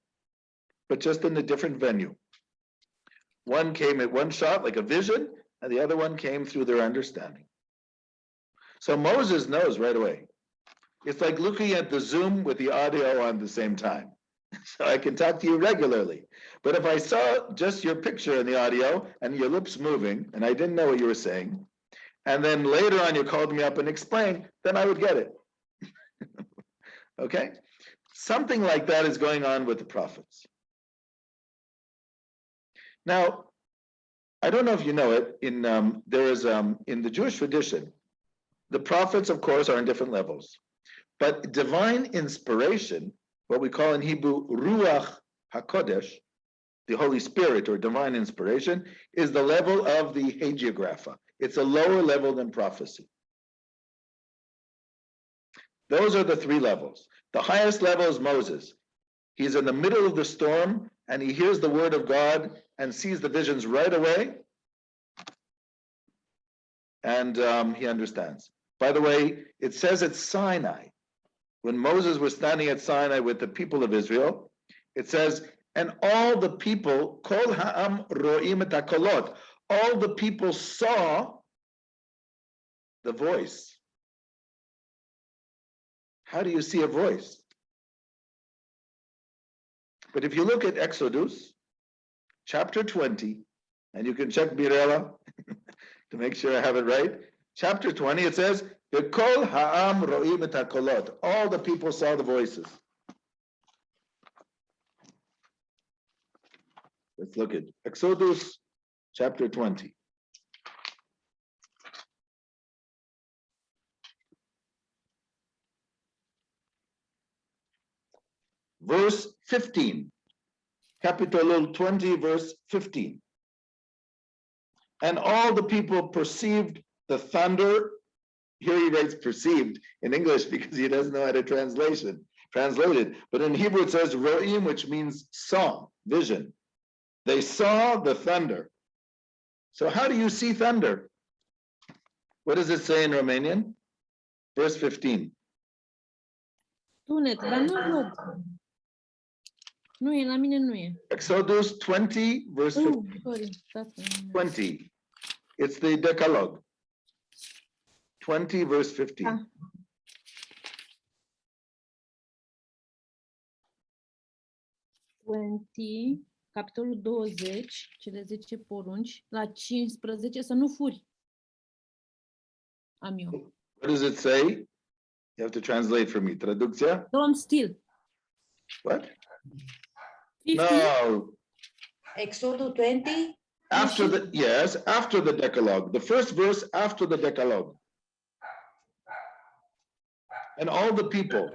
but just in a different venue. One came at one shot like a vision, and the other one came through their understanding. So Moses knows right away. It's like looking at the Zoom with the audio on the same time. So I can talk to you regularly. But if I saw just your picture in the audio and your lips moving, and I didn't know what you were saying, and then later on you called me up and explained, then I would get it. Okay? Something like that is going on with the prophets. Now, I don't know if you know it, in the Jewish tradition, the prophets, of course, are in different levels. But divine inspiration, what we call in Hebrew, Ruach HaKodesh, the Holy Spirit or divine inspiration, is the level of the hagiographa. It's a lower level than prophecy. Those are the three levels. The highest level is Moses. He's in the middle of the storm and he hears the word of God and sees the visions right away. And he understands. By the way, it says at Sinai, when Moses was standing at Sinai with the people of Israel, it says, and all the people, kol ha'am ro'im et hakolot, all the people saw the voice. How do you see a voice? But if you look at Exodus, chapter 20, and you can check Birela to make sure I have it right. Chapter 20, it says, Kol ha'am ro'im et hakolot. All the people saw the voices. Let's look at Exodus chapter 20. Verse 15. Capitolul 20, verse 15. And all the people perceived the thunder. Here he writes perceived in English because he doesn't know how to translate it. But in Hebrew it says ro'im, which means saw, vision. They saw the thunder. So how do you see thunder? What does it say in Romanian? Verse 15. Tunet, dar nu văd. Nu e, la mine nu e. Exodus 20, verse 15. Sorry, 20. It's the Decalogue. 20, verse 15. Ah. Capitolul 20, cele 10 porunci, la 15, să nu furi. Am eu. What does it say? You have to translate for me. Traducția? Don't steal. What? 50? No. Exodus 20? After the Decalogue. The first verse after the Decalogue. And all the people.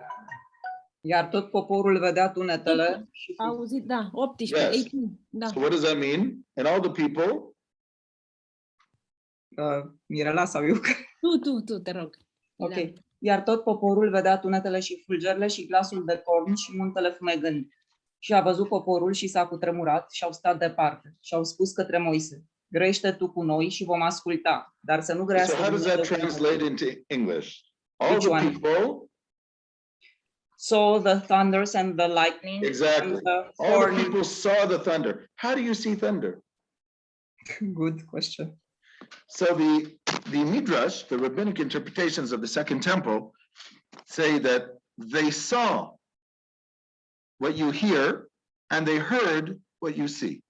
Iar tot poporul vedea tunetele. Auzit, da, 18, Yes. 18, da. So what does that mean? And all the people. Mirela sau eu? Tu, te rog. Ok. Iar tot poporul vedea tunetele și fulgerile și glasul de corn și muntele fumegând. Și a văzut poporul și s-a cutremurat și au stat departe și au spus către Moise: grăiește tu cu noi și vom asculta, dar să nu So grăiască how does that Dumnezeu cu translate noi. into English? All Which the one? people, Saw the thunders and the lightning exactly. and the All the horn. people saw the thunder. How do you see thunder? Good question. So the Midrash, the rabbinic interpretations of the Second Temple, say that they saw what you hear and they heard what you see,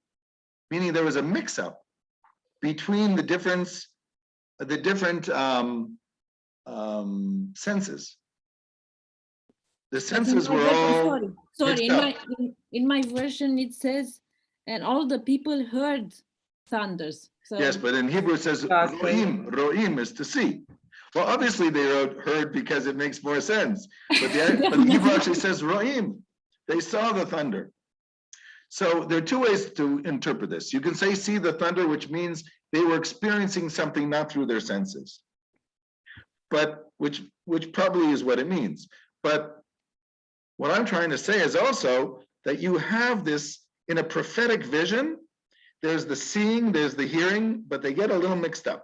meaning there was a mix-up between the different senses. The senses were all Sorry. mixed up. In my version it says, and all the people heard thunders. So Yes, but in Hebrew it says ro'im. Ro'im is to see. Well, obviously they heard because it makes more sense. But the Hebrew actually says ro'im. They saw the thunder. So there are two ways to interpret this. You can say see the thunder, which means they were experiencing something not through their senses, but which probably is what it means. But what I'm trying to say is also that you have this in a prophetic vision. There's the seeing, there's the hearing, but they get a little mixed up.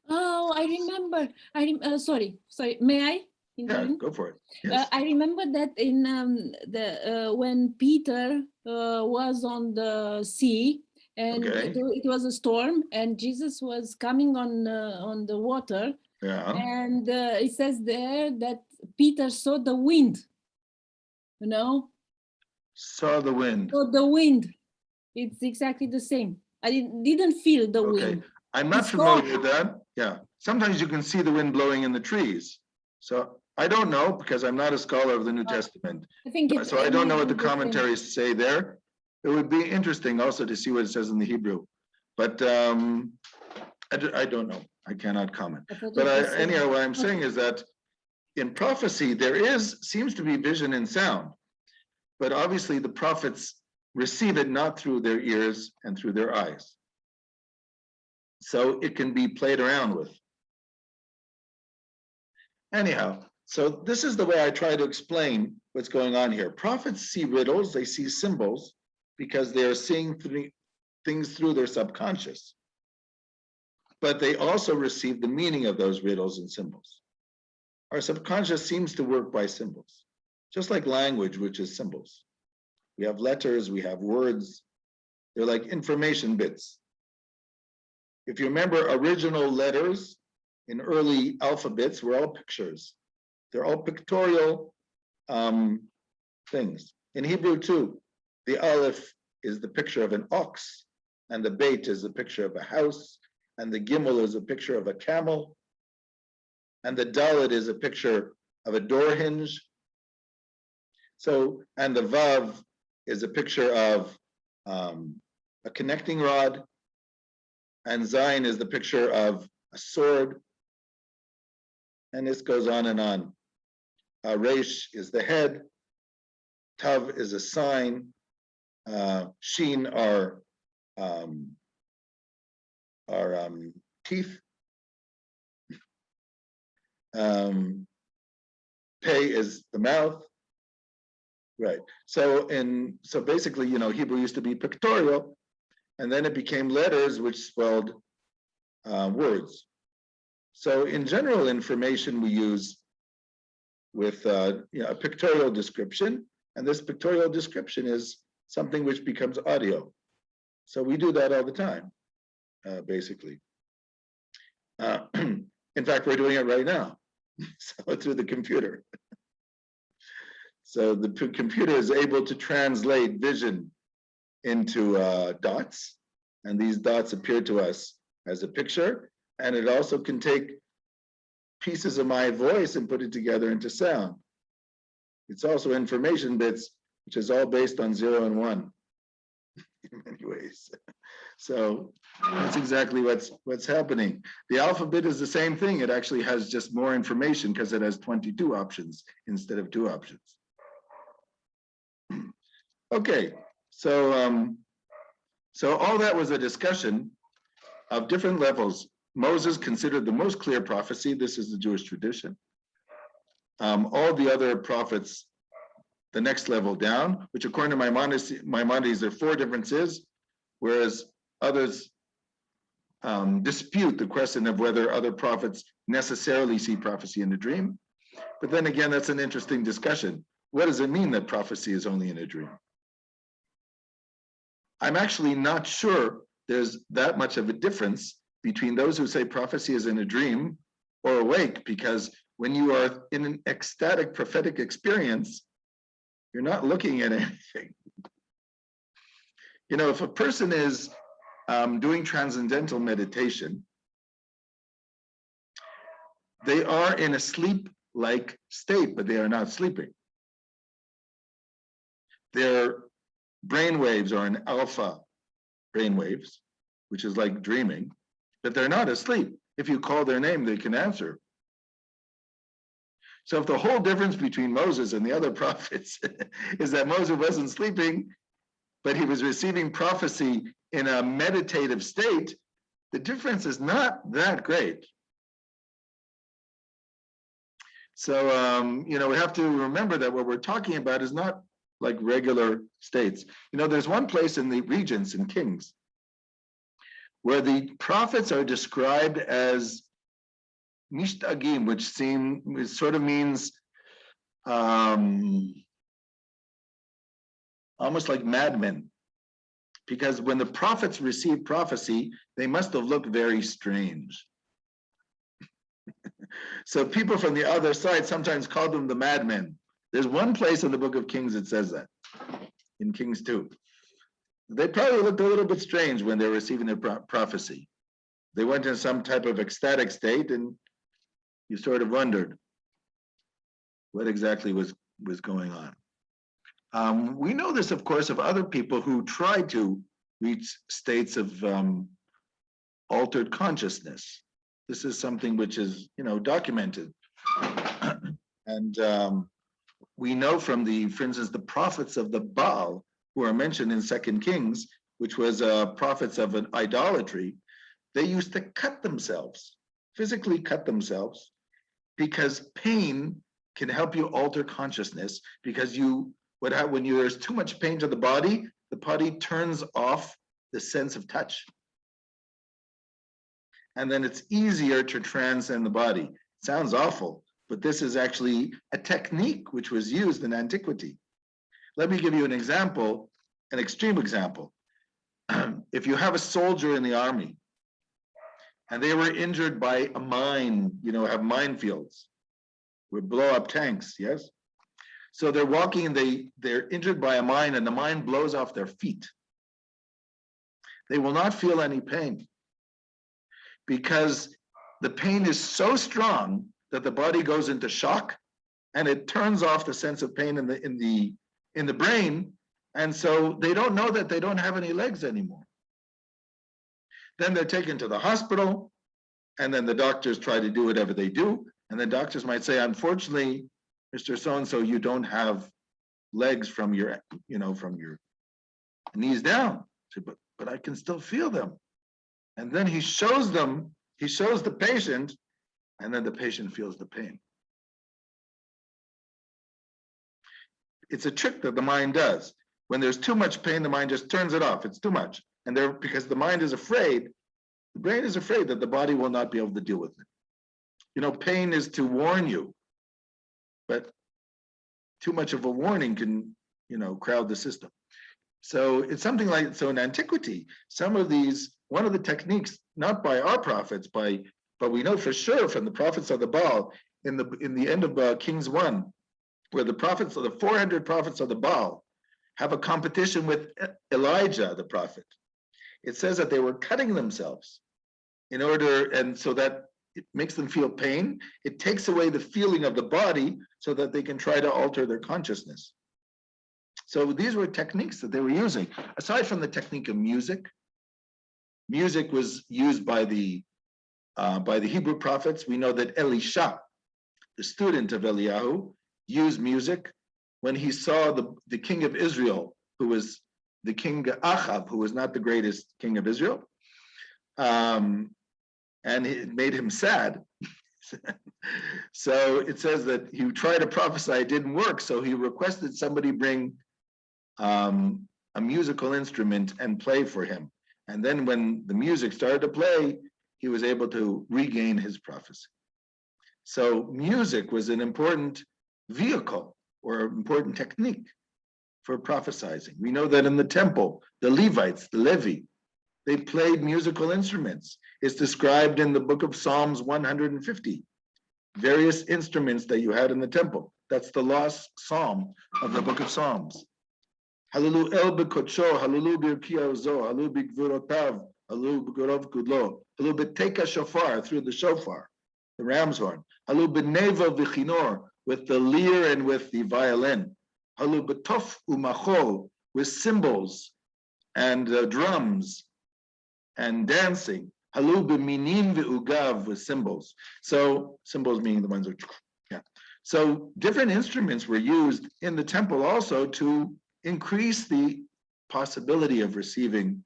Oh, I remember. Sorry. May I? Yeah, go for it. Yes. I remember that in when Peter was on the sea and Okay. it was a storm and Jesus was coming on the water. Yeah. And it says there that Peter saw the wind. You know? Saw the wind. So the wind. It's exactly the same. I didn't feel the wind. I'm not familiar with that. Yeah. Sometimes you can see the wind blowing in the trees. So I don't know because I'm not a scholar of the New Testament. I think it's So I don't know what the the same. commentaries say there. It would be interesting also to see what it says in the Hebrew. But I don't know. I cannot comment. But anyhow, what I'm saying is that in prophecy, there seems to be vision and sound. But obviously the prophets receive it not through their ears and through their eyes. So it can be played around with. Anyhow, so this is the way I try to explain what's going on here. Prophets see riddles, they see symbols, because they are seeing things through their subconscious. But they also receive the meaning of those riddles and symbols. Our subconscious seems to work by symbols, just like language, which is symbols. We have letters, we have words. They're like information bits. If you remember, original letters in early alphabets were all pictures. They're all pictorial things. In Hebrew too, the Aleph is the picture of an ox, and the Beit is a picture of a house, and the Gimel is a picture of a camel, and the Dalet is a picture of a door hinge. So, and the Vav is a picture of a connecting rod, and Zayin is the picture of a sword, and this goes on and on. Resh is the head, Tav is a sign, Shin are teeth, Pei is the mouth, right? So basically, Hebrew used to be pictorial, and then it became letters which spelled words. So in general information we use with a pictorial description, and this pictorial description is something which becomes audio. So we do that all the time, basically. In fact, we're doing it right now, so through the computer. So the computer is able to translate vision into dots, and these dots appear to us as a picture, and it also can take pieces of my voice and put it together into sound. It's also information bits, which is all based on 0 and 1 in many ways. So that's exactly what's happening. The alphabet is the same thing. It actually has just more information because it has 22 options instead of 2 options. Okay, so all that was a discussion of different levels. Moses considered the most clear prophecy. This is the Jewish tradition. all the other prophets the next level down, which according to Maimonides, there are 4 differences, whereas others dispute the question of whether other prophets necessarily see prophecy in a dream. But then again, that's an interesting discussion. What does it mean that prophecy is only in a dream? I'm actually not sure there's that much of a difference between those who say prophecy is in a dream or awake, because when you are in an ecstatic prophetic experience, you're not looking at anything. You know, if a person is doing transcendental meditation, they are in a sleep-like state, but they are not sleeping. Their brain waves are in alpha brain waves, which is like dreaming, but they're not asleep. If you call their name, they can answer. So if the whole difference between Moses and the other prophets is that Moses wasn't sleeping, but he was receiving prophecy in a meditative state, the difference is not that great. So, you know, we have to remember that what we're talking about is not like regular states. You know, there's one place in the Regents and Kings where the prophets are described as mishtagim, which sort of means almost like madmen. Because when the prophets received prophecy, they must have looked very strange. So people from the other side sometimes called them the madmen. There's one place in the book of Kings that says that, in Kings 2. They probably looked a little bit strange when they were receiving their prophecy. They went in some type of ecstatic state, and you sort of wondered what exactly was going on. We know this, of course, of other people who tried to reach states of altered consciousness. This is something which is, you know, documented. And we know from for instance, the prophets of the Baal, who are mentioned in 2 Kings, which was prophets of an idolatry, they used to cut themselves, physically cut themselves, because pain can help you alter consciousness, because when there's too much pain to the body turns off the sense of touch. And then it's easier to transcend the body. Sounds awful, but this is actually a technique which was used in antiquity. Let me give you an example, an extreme example. If you have a soldier in the army and they were injured by a mine, you know, have minefields, would blow up tanks, yes? So they're walking and they're injured by a mine and the mine blows off their feet. They will not feel any pain because the pain is so strong that the body goes into shock and it turns off the sense of pain in the brain. And so they don't know that they don't have any legs anymore. Then they're taken to the hospital, and then the doctors try to do whatever they do. And the doctors might say, unfortunately, Mr. So-and-so, you don't have legs from your knees down. But I can still feel them. And then he shows the patient, and then the patient feels the pain. It's a trick that the mind does. When there's too much pain, the mind just turns it off. It's too much. And because the mind is afraid, the brain is afraid that the body will not be able to deal with it. You know, pain is to warn you, but too much of a warning can, you know, crowd the system. So it's something like, so in antiquity, one of the techniques, not by our prophets, but we know for sure from the prophets of the Baal, in the end of Kings 1, where the 400 prophets of the Baal have a competition with Elijah, the prophet. It says that they were cutting themselves and so that it makes them feel pain. It takes away the feeling of the body so that they can try to alter their consciousness. So these were techniques that they were using. Aside from the technique of music was used by the Hebrew prophets. We know that Elisha, the student of Eliyahu, used music when he saw the king of Israel, who was the king Achav, who was not the greatest king of Israel. And it made him sad. So it says that he tried to prophesy, it didn't work. So he requested somebody bring a musical instrument and play for him. And then when the music started to play, he was able to regain his prophecy. So music was an important vehicle or important technique for prophesizing. We know that in the temple, the Levites, the Levi, they played musical instruments. It's described in the book of Psalms 150, various instruments that you had in the temple. That's the lost psalm of the book of Psalms. Hallelu el bekocho, hallelu birkiya zo, hallelu bigvurotav, hallelu b'gurov gudlo, hallelu beteka shofar, through the shofar, the ram's horn, hallelu b'neva v'chinor, with the lyre and with the violin, hallelu b'tof umachol, with cymbals and drums and dancing, hallelu b'minim v'ugav, with cymbals. So cymbals meaning the ones that, yeah. So different instruments were used in the temple also to increase the possibility of receiving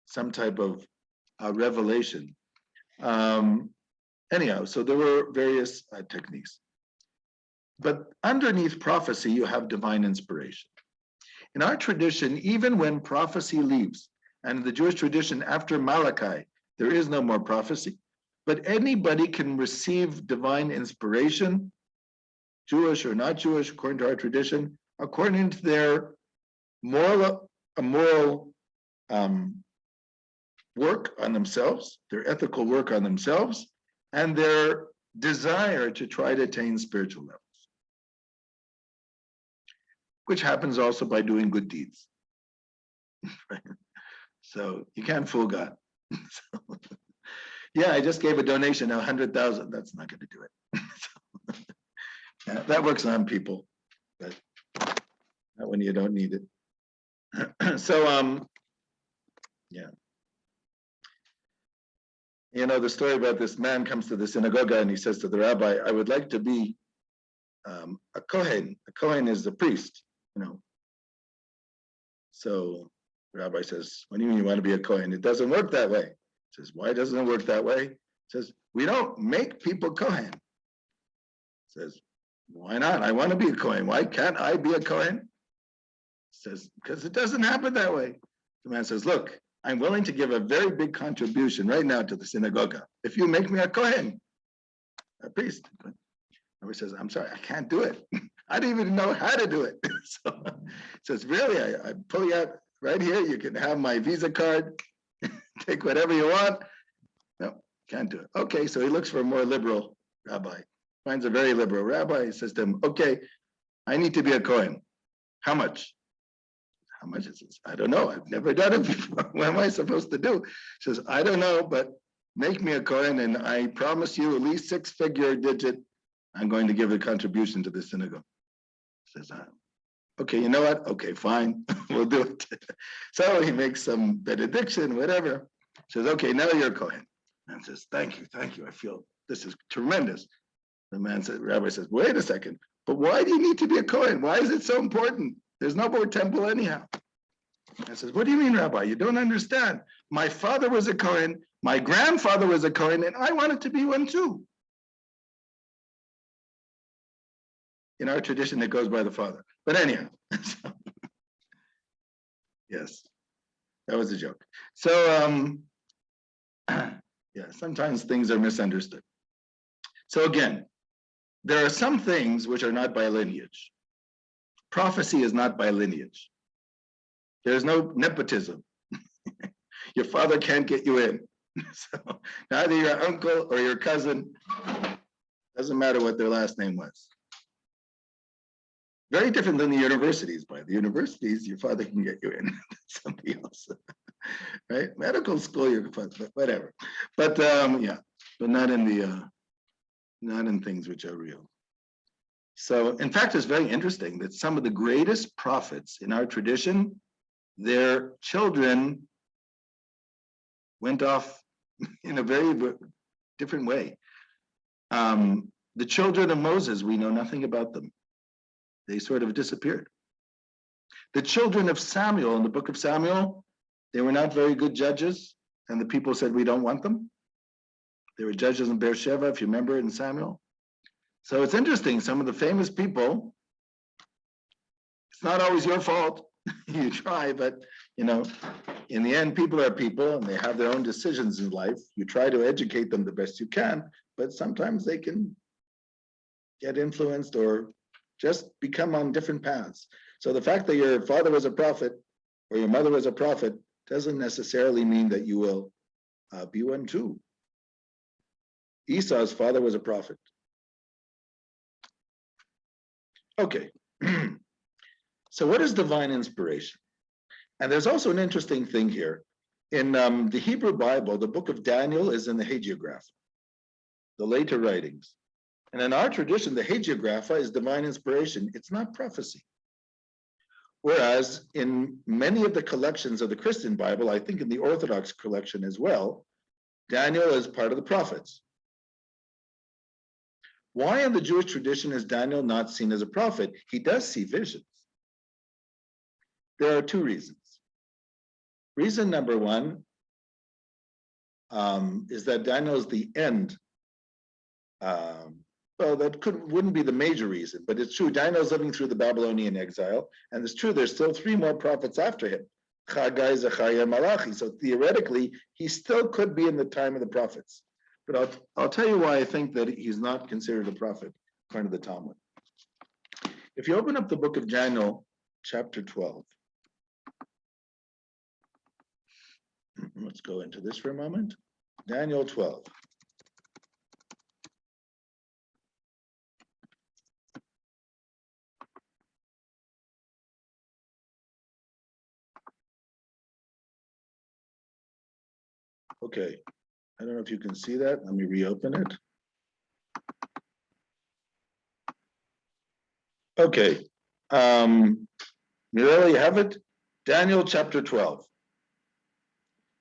some type of revelation. Anyhow, so there were various techniques. But underneath prophecy, you have divine inspiration. In our tradition, even when prophecy leaves, and in the Jewish tradition after Malachi, there is no more prophecy, but anybody can receive divine inspiration, Jewish or not Jewish, according to our tradition, according to their moral work on themselves, their ethical work on themselves, and their desire to try to attain spiritual levels, which happens also by doing good deeds. So you can't fool God. So, yeah, I just gave a donation of 100,000. That's not going to do it. So, yeah, that works on people, but not when you don't need it. So, yeah. You know, the story about this man comes to the synagogue and he says to the rabbi, I would like to be a Kohen. A Kohen is the priest, you know. So the rabbi says, what do you mean you want to be a Kohen? It doesn't work that way. He says, why doesn't it work that way? He says, we don't make people Kohen. He says, why not? I want to be a Kohen. Why can't I be a Kohen? He says, because it doesn't happen that way. The man says, look, I'm willing to give a very big contribution right now to the synagogue if you make me a Kohen, a priest. And he says, I'm sorry, I can't do it. I don't even know how to do it. So he says, really, I pull you out right here. You can have my Visa card, take whatever you want. No, can't do it. Okay, so he looks for a more liberal rabbi, finds a very liberal rabbi. He says to him, okay, I need to be a Kohen. How much? How much is this? I don't know. I've never done it before. What am I supposed to do? He says, I don't know, but make me a Kohen and I promise you at least 6-figure digit. I'm going to give a contribution to the synagogue. He says, okay, you know what? Okay, fine, we'll do it. So he makes some benediction, whatever. Says, okay, now you're a Kohen. And says, thank you. I feel this is tremendous. The man said, rabbi says, wait a second, but why do you need to be a Kohen? Why is it so important? There's no more temple anyhow. I says, what do you mean, Rabbi? You don't understand. My father was a Kohen, my grandfather was a Kohen, and I wanted to be one too. In our tradition, it goes by the father. But anyhow, so, yes, that was a joke. So, yeah, sometimes things are misunderstood. So again, there are some things which are not by lineage. Prophecy is not by lineage. There's no nepotism. Your father can't get you in. So neither your uncle or your cousin, doesn't matter what their last name was. Very different than the universities. By the universities, your father can get you in. Somebody else, right? Medical school, your father, whatever. But yeah, but not in the not in things which are real. So, in fact, it's very interesting that some of the greatest prophets in our tradition, their children went off in a very different way. The children of Moses, we know nothing about them. They sort of disappeared. The children of Samuel in the book of Samuel, they were not very good judges, and the people said, we don't want them. There were judges in Beersheba, if you remember it in Samuel. So it's interesting, some of the famous people, it's not always your fault. You try, but you know, in the end, people are people and they have their own decisions in life. You try to educate them the best you can, but sometimes they can get influenced or just become on different paths. So the fact that your father was a prophet or your mother was a prophet doesn't necessarily mean that you will be one too. Esau's father was a prophet. Okay. So what is divine inspiration? And there's also an interesting thing here. In the Hebrew Bible, the book of Daniel is in the hagiograph, the later writings. And in our tradition, the hagiographa is divine inspiration. It's not prophecy. Whereas in many of the collections of the Christian Bible, I think in the Orthodox collection as well, Daniel is part of the prophets. Why in the Jewish tradition is Daniel not seen as a prophet? He does see visions. There are two reasons. Reason number one is that Daniel is the end. Well, that wouldn't be the major reason, but it's true. Daniel's living through the Babylonian exile, and it's true there's still 3 more prophets after him, Haggai, Zechariah, Malachi. So theoretically, he still could be in the time of the prophets. But I'll tell you why I think that he's not considered a prophet, according to the Talmud. If you open up the book of Daniel, chapter 12. Let's go into this for a moment. Daniel 12. Okay, I don't know if you can see that. Let me reopen it. Okay, Mirella, you have it? Daniel chapter 12.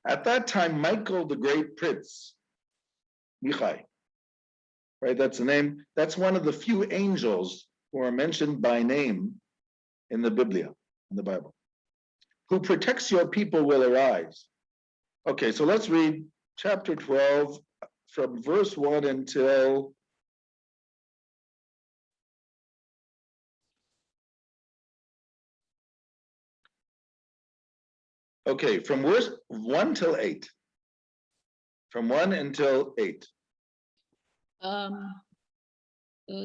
At that time, Michael, the great prince, Michai, right? That's the name. That's one of the few angels who are mentioned by name in the Biblia, in the Bible, who protects your people will arise. Okay, so let's read chapter 12 from verse 1 until okay, from verse 1 till 8. From 1 until 8.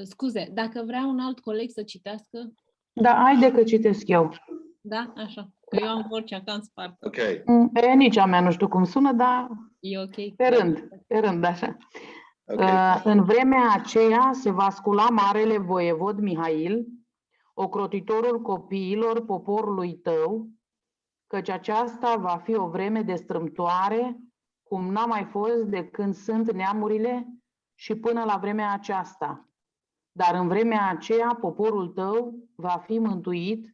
Scuze, dacă vrea un alt coleg să citească, Da, haide că citesc eu. da, așa, că eu am vocea cam spartă. Okay. Nici a mea nu știu cum sună, dar E ok. pe rând, așa. Okay. În vremea aceea se va scula marele voievod Mihail, ocrotitorul copiilor poporului tău, căci aceasta va fi o vreme de strâmtoare, cum n-a mai fost de când sunt neamurile și până la vremea aceasta. Dar în vremea aceea poporul tău va fi mântuit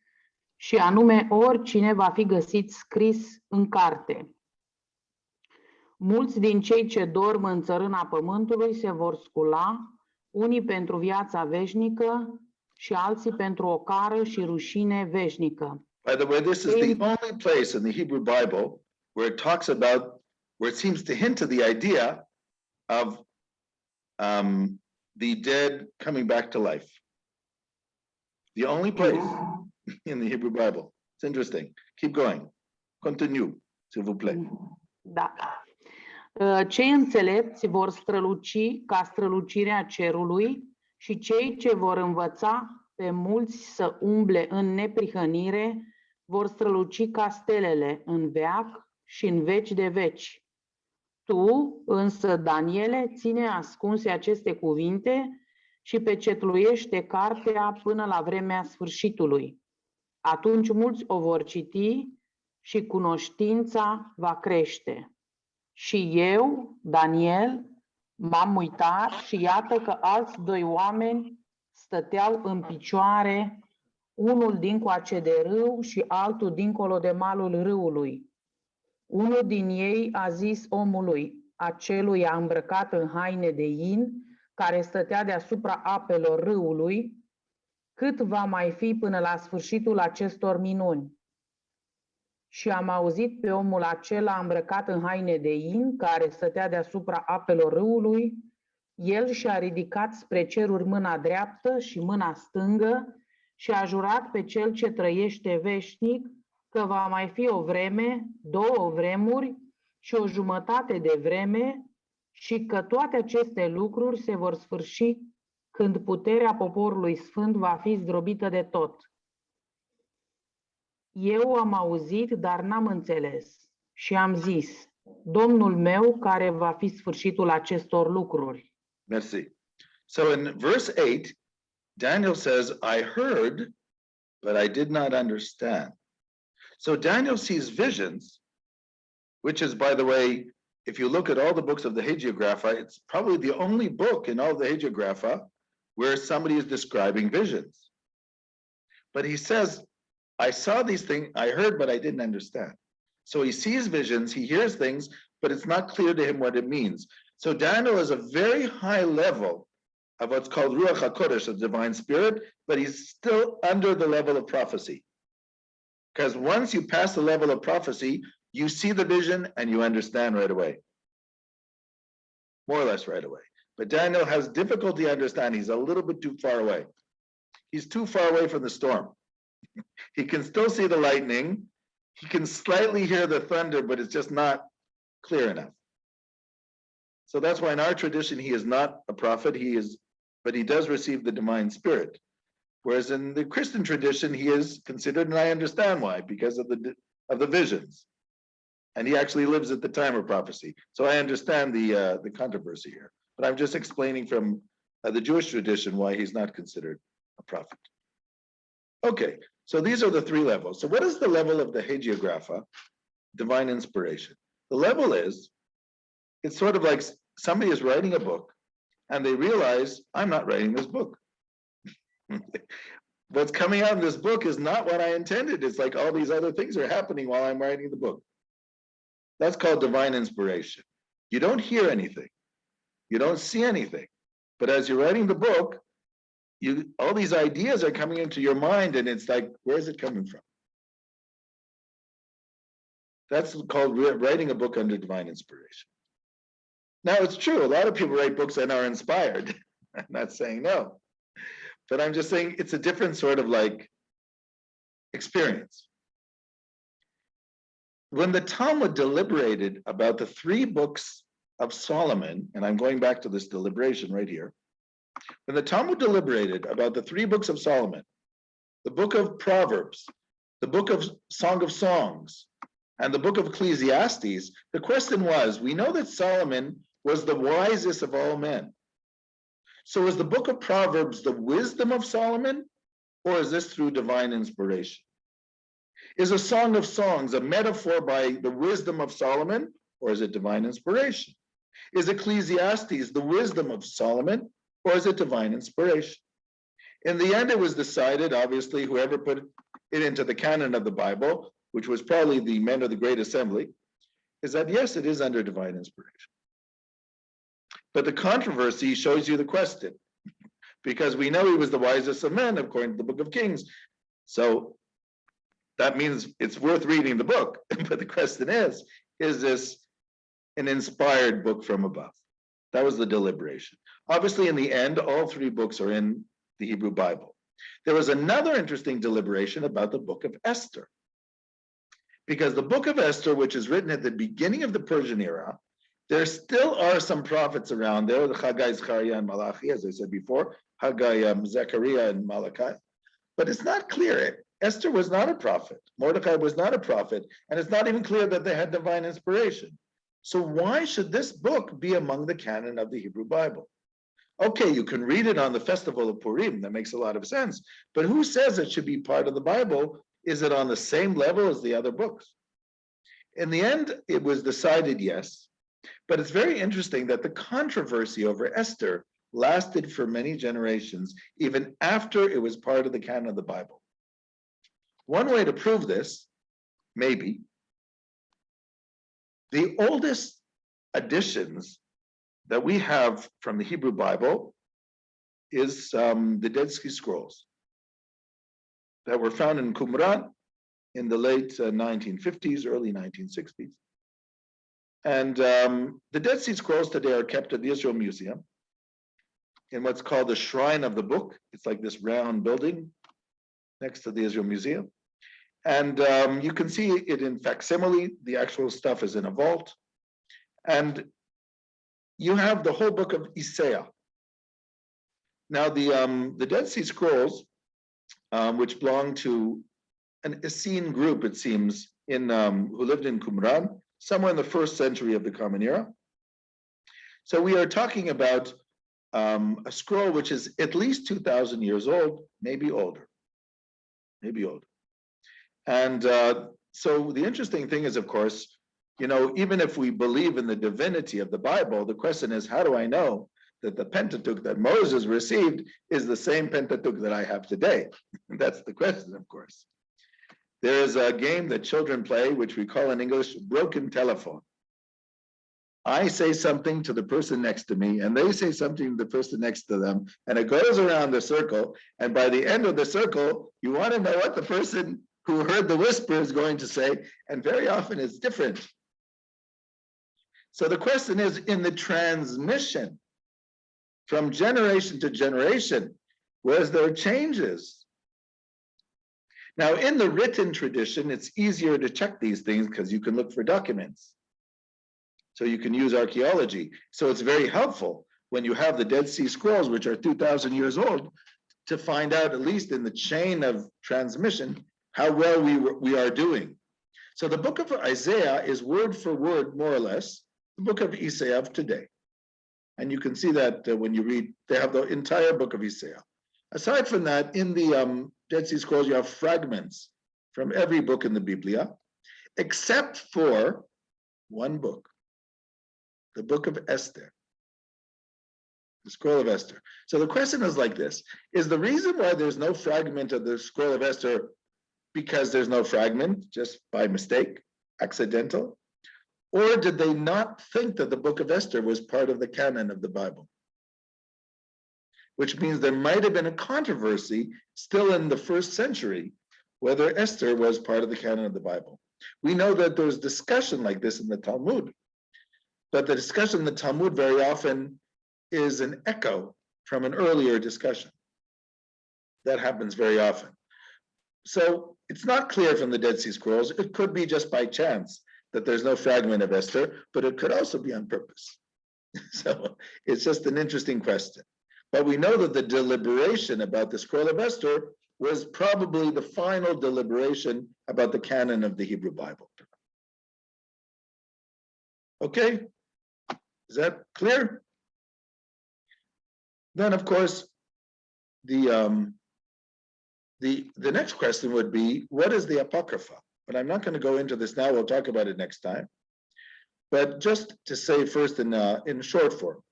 și anume oricine va fi găsit scris în carte. Mulți din cei ce dorm în țărâna pământului se vor scula, unii pentru viața veșnică și alții pentru ocară și rușine veșnică. By the way, this is the only place in the Hebrew Bible where it talks about, where it seems to hint to the idea of the dead coming back to life. The only place in the Hebrew Bible. It's interesting. Keep going. Continue, s'il vous plaît. Da. Cei înțelepți vor străluci ca strălucirea cerului și cei ce vor învăța pe mulți să umble în neprihănire vor străluci ca stelele în veac și în veci de veci. Tu, însă, Daniele, ține ascunse aceste cuvinte și pecetluiește cartea până la vremea sfârșitului. Atunci mulți o vor citi și cunoștința va crește. Și eu, Daniel, m-am uitat și iată că alți 2 oameni stăteau în picioare, unul dincoace de râu și altul dincolo de malul râului. Unul din ei a zis omului, aceluia îmbrăcat în haine de in, care stătea deasupra apelor râului, cât va mai fi până la sfârșitul acestor minuni? Și am auzit pe omul acela îmbrăcat în haine de in, care stătea deasupra apelor râului. El și-a ridicat spre ceruri mâna dreaptă și mâna stângă și a jurat pe cel ce trăiește veșnic că va mai fi o vreme, două vremuri și o jumătate de vreme și că toate aceste lucruri se vor sfârși când puterea poporului sfânt va fi zdrobită de tot. Eu am auzit, dar n-am înțeles și am zis, Domnul meu, care va fi sfârșitul acestor lucruri? Merci. So in verse 8, Daniel says, I heard, but I did not understand. So Daniel sees visions, which is, by the way, if you look at all the books of the Hagiographa, it's probably the only book in all the Hagiographa where somebody is describing visions. But he says, I saw these things, I heard, but I didn't understand. So he sees visions, he hears things, but it's not clear to him what it means. So Daniel is a very high level of what's called Ruach HaKodesh, the divine spirit, but he's still under the level of prophecy. Because once you pass the level of prophecy, you see the vision and you understand right away. More or less right away. But Daniel has difficulty understanding. He's a little bit too far away. He's too far away from the storm. He can still see the lightning. He can slightly hear the thunder, but it's just not clear enough. So that's why in our tradition, he is not a prophet, but he does receive the divine spirit. Whereas in the Christian tradition, he is considered, and I understand why, because of the visions. And he actually lives at the time of prophecy. So I understand the controversy here. But I'm just explaining from the Jewish tradition why he's not considered a prophet. Okay, so these are the three levels. So what is the level of the Hagiographa, divine inspiration? The level is, it's sort of like somebody is writing a book and they realize, I'm not writing this book. What's coming out of this book is not what I intended. It's like all these other things are happening while I'm writing the book. That's called divine inspiration. You don't hear anything. You don't see anything. But as you're writing the book, all these ideas are coming into your mind and it's like, where's it coming from? That's called writing a book under divine inspiration. Now, it's true, a lot of people write books and are inspired. I'm not saying no, but I'm just saying it's a different sort of like experience. When the Talmud deliberated about the three books of Solomon, and I'm going back to this deliberation right here, when the Talmud deliberated about the three books of Solomon, the book of Proverbs, the book of Song of Songs, and the book of Ecclesiastes, the question was, we know that Solomon was the wisest of all men. So is the book of Proverbs the wisdom of Solomon, or is this through divine inspiration? Is a Song of Songs a metaphor by the wisdom of Solomon, or is it divine inspiration? Is Ecclesiastes the wisdom of Solomon, or is it divine inspiration? In the end, it was decided, obviously, whoever put it into the canon of the Bible, which was probably the men of the Great Assembly, is that yes, it is under divine inspiration. But the controversy shows you the question, because we know he was the wisest of men, according to the book of Kings. So that means it's worth reading the book. But the question is this an inspired book from above? That was the deliberation. Obviously, in the end, all three books are in the Hebrew Bible. There was another interesting deliberation about the book of Esther. Because the book of Esther, which is written at the beginning of the Persian era, there still are some prophets around there, the Haggai, Zechariah, and Malachi, as I said before, Haggai, Zechariah, and Malachi. But it's not clear. Esther was not a prophet. Mordecai was not a prophet. And it's not even clear that they had divine inspiration. So why should this book be among the canon of the Hebrew Bible? Okay, you can read it on the festival of Purim. That makes a lot of sense. But who says it should be part of the Bible? Is it on the same level as the other books? In the end, it was decided yes. But it's very interesting that the controversy over Esther lasted for many generations, even after it was part of the canon of the Bible. One way to prove this, maybe, the oldest editions that we have from the Hebrew Bible is the Dead Sea Scrolls that were found in Qumran in the late 1950s, early 1960s. And the Dead Sea Scrolls today are kept at the Israel Museum in what's called the Shrine of the Book. It's like this round building next to the Israel Museum. And you can see it in facsimile. The actual stuff is in a vault. And you have the whole book of Isaiah. Now, the Dead Sea Scrolls, which belong to an Essene group, it seems, who lived in Qumran, somewhere in the 1st century of the Common Era. So we are talking about a scroll which is at least 2,000 years old, maybe older. And so the interesting thing is, of course, even if we believe in the divinity of the Bible, the question is, how do I know that the Pentateuch that Moses received is the same Pentateuch that I have today? That's the question, of course. There is a game that children play, which we call in English broken telephone. I say something to the person next to me, and they say something to the person next to them, and it goes around the circle. And by the end of the circle, you want to know what the person who heard the whisper is going to say, and very often it's different. So the question is, in the transmission from generation to generation, was there changes? Now, in the written tradition, it's easier to check these things because you can look for documents. So you can use archaeology. So it's very helpful when you have the Dead Sea Scrolls, which are 2,000 years old, to find out, at least in the chain of transmission, how well we are doing. So the book of Isaiah is word for word, more or less, the book of Isaiah of today. And you can see that when you read, they have the entire book of Isaiah. Aside from that, in the Dead Sea Scrolls, you have fragments from every book in the Biblia, except for one book, the book of Esther, the scroll of Esther. So the question is like this: is the reason why there's no fragment of the scroll of Esther because there's no fragment, just by mistake, accidental? Or did they not think that the book of Esther was part of the canon of the Bible? Which means there might have been a controversy still in the 1st century whether Esther was part of the canon of the Bible. We know that there's discussion like this in the Talmud, but the discussion in the Talmud very often is an echo from an earlier discussion. That happens very often. So it's not clear from the Dead Sea Scrolls. It could be just by chance that there's no fragment of Esther, but it could also be on purpose. So it's just an interesting question. But we know that the deliberation about the scroll of Esther was probably the final deliberation about the canon of the Hebrew Bible. Okay, is that clear? Then, of course, the next question would be, what is the Apocrypha? But I'm not going to go into this now. We'll talk about it next time. But just to say first in short form,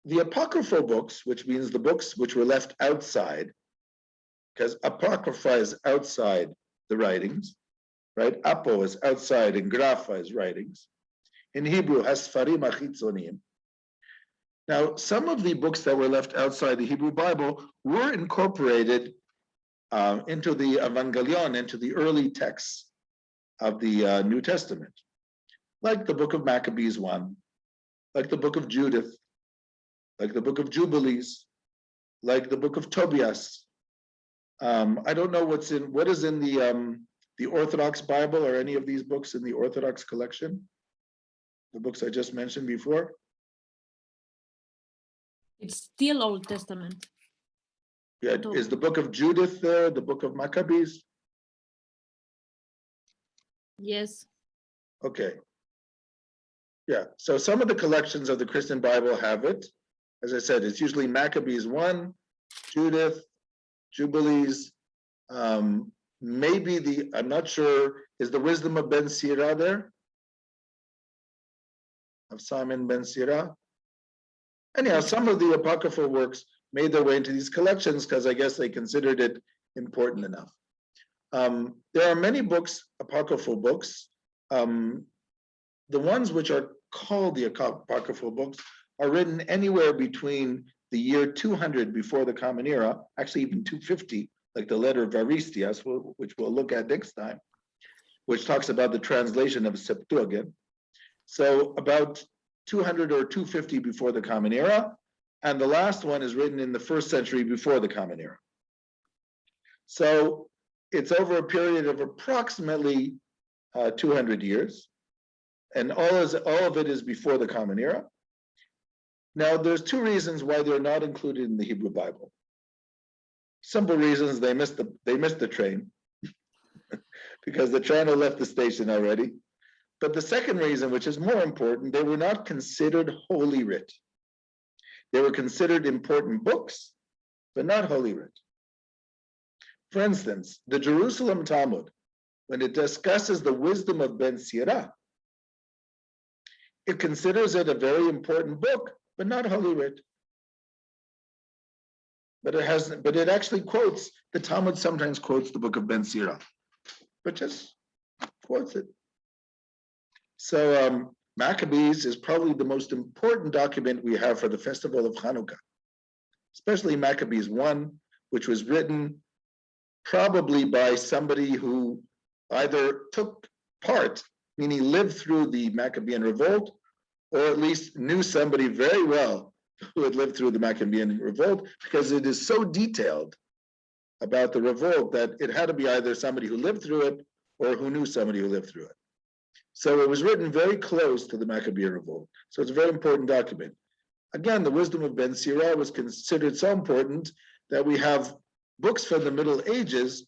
the apocryphal books, which means the books which were left outside, because apocrypha is outside the writings, right? Apo is outside and grapha is writings. In Hebrew, hasfarim achitzonim. Now, some of the books that were left outside the Hebrew Bible were incorporated into the Evangelion, into the early texts of the New Testament, like the book of Maccabees 1, like the book of Judith, like the book of Jubilees, like the book of Tobias. I don't know what is in the Orthodox Bible or any of these books in the Orthodox collection, the books I just mentioned before. It's still Old Testament. Yeah, is the book of Judith there, the book of Maccabees? Yes. Okay. Yeah, so some of the collections of the Christian Bible have it. As I said, it's usually Maccabees 1, Judith, Jubilees, maybe I'm not sure, is the Wisdom of Ben Sira there? Of Simon Ben Sira? Anyhow, some of the apocryphal works made their way into these collections because I guess they considered it important enough. There are many books, apocryphal books. The ones which are called the apocryphal books are written anywhere between the year 200 before the Common Era, actually even 250 like the letter of Aristias, which we'll look at next time, which talks about the translation of Septuagint. So about 200 or 250 before the Common Era, and the last one is written in the 1st century before the Common Era. So it's over a period of approximately 200 years, and all of it is before the Common Era. Now, there's 2 reasons why they're not included in the Hebrew Bible. Simple reasons: they missed the train because the train had left the station already. But the second reason, which is more important, they were not considered holy writ. They were considered important books, but not holy writ. For instance, the Jerusalem Talmud, when it discusses the wisdom of Ben Sira, it considers it a very important book, but not holy writ. But it actually quotes, the Talmud sometimes quotes the book of Ben Sira, but just quotes it. So Maccabees is probably the most important document we have for the festival of Hanukkah, especially Maccabees 1, which was written probably by somebody who either took part, meaning lived through the Maccabean revolt, or at least knew somebody very well who had lived through the Maccabean revolt, because it is so detailed about the revolt that it had to be either somebody who lived through it or who knew somebody who lived through it. So it was written very close to the Maccabean revolt. So it's a very important document. Again, the wisdom of Ben Sira was considered so important that we have books from the Middle Ages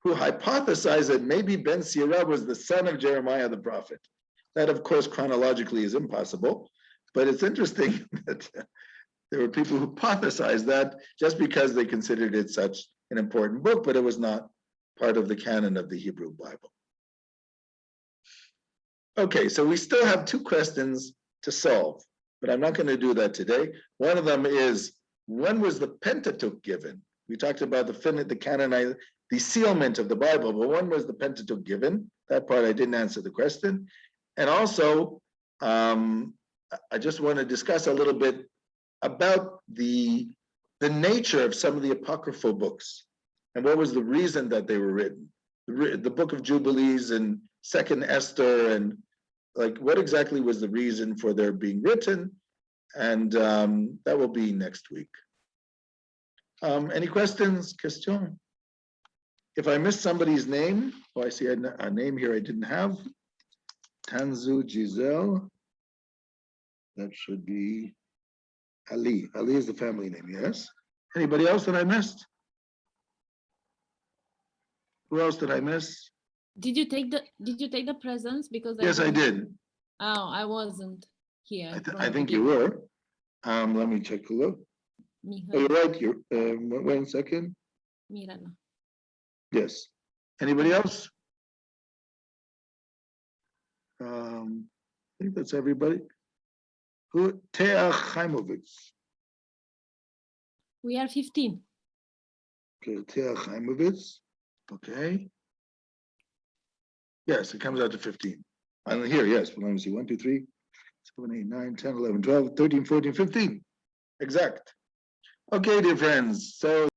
who hypothesize that maybe Ben Sira was the son of Jeremiah the prophet. That, of course, chronologically is impossible, but it's interesting that there were people who hypothesized that just because they considered it such an important book, but it was not part of the canon of the Hebrew Bible. Okay, so we still have 2 questions to solve, but I'm not going to do that today. One of them is, when was the Pentateuch given? We talked about the sealment of the Bible, but when was the Pentateuch given? That part I didn't answer the question. And also, I just want to discuss a little bit about the nature of some of the apocryphal books and what was the reason that they were written. The Book of Jubilees and 2nd Esther, and like what exactly was the reason for their being written, and that will be next week. Any questions? Question? If I missed somebody's name, I see a name here I didn't have. Tanzu Giselle. That should be Ali. Ali is the family name, yes? Anybody else that I missed? Who else did I miss? Did you take the presents? Because Yes, I did. Oh, I wasn't here. I think you were. Let me check a look. Oh, you're right. Wait a second. Mirala. Yes. Anybody else? I think that's everybody. Who? Tea Chaimovitz. We are 15. Okay, Tea Chaimovitz. Okay. Yes, it comes out to 15. I'm here, yes. Let me see. 1, 2, 3, 7, 8, 9, 10, 11, 12, 13, 14, 15. Exact. Okay, dear friends. So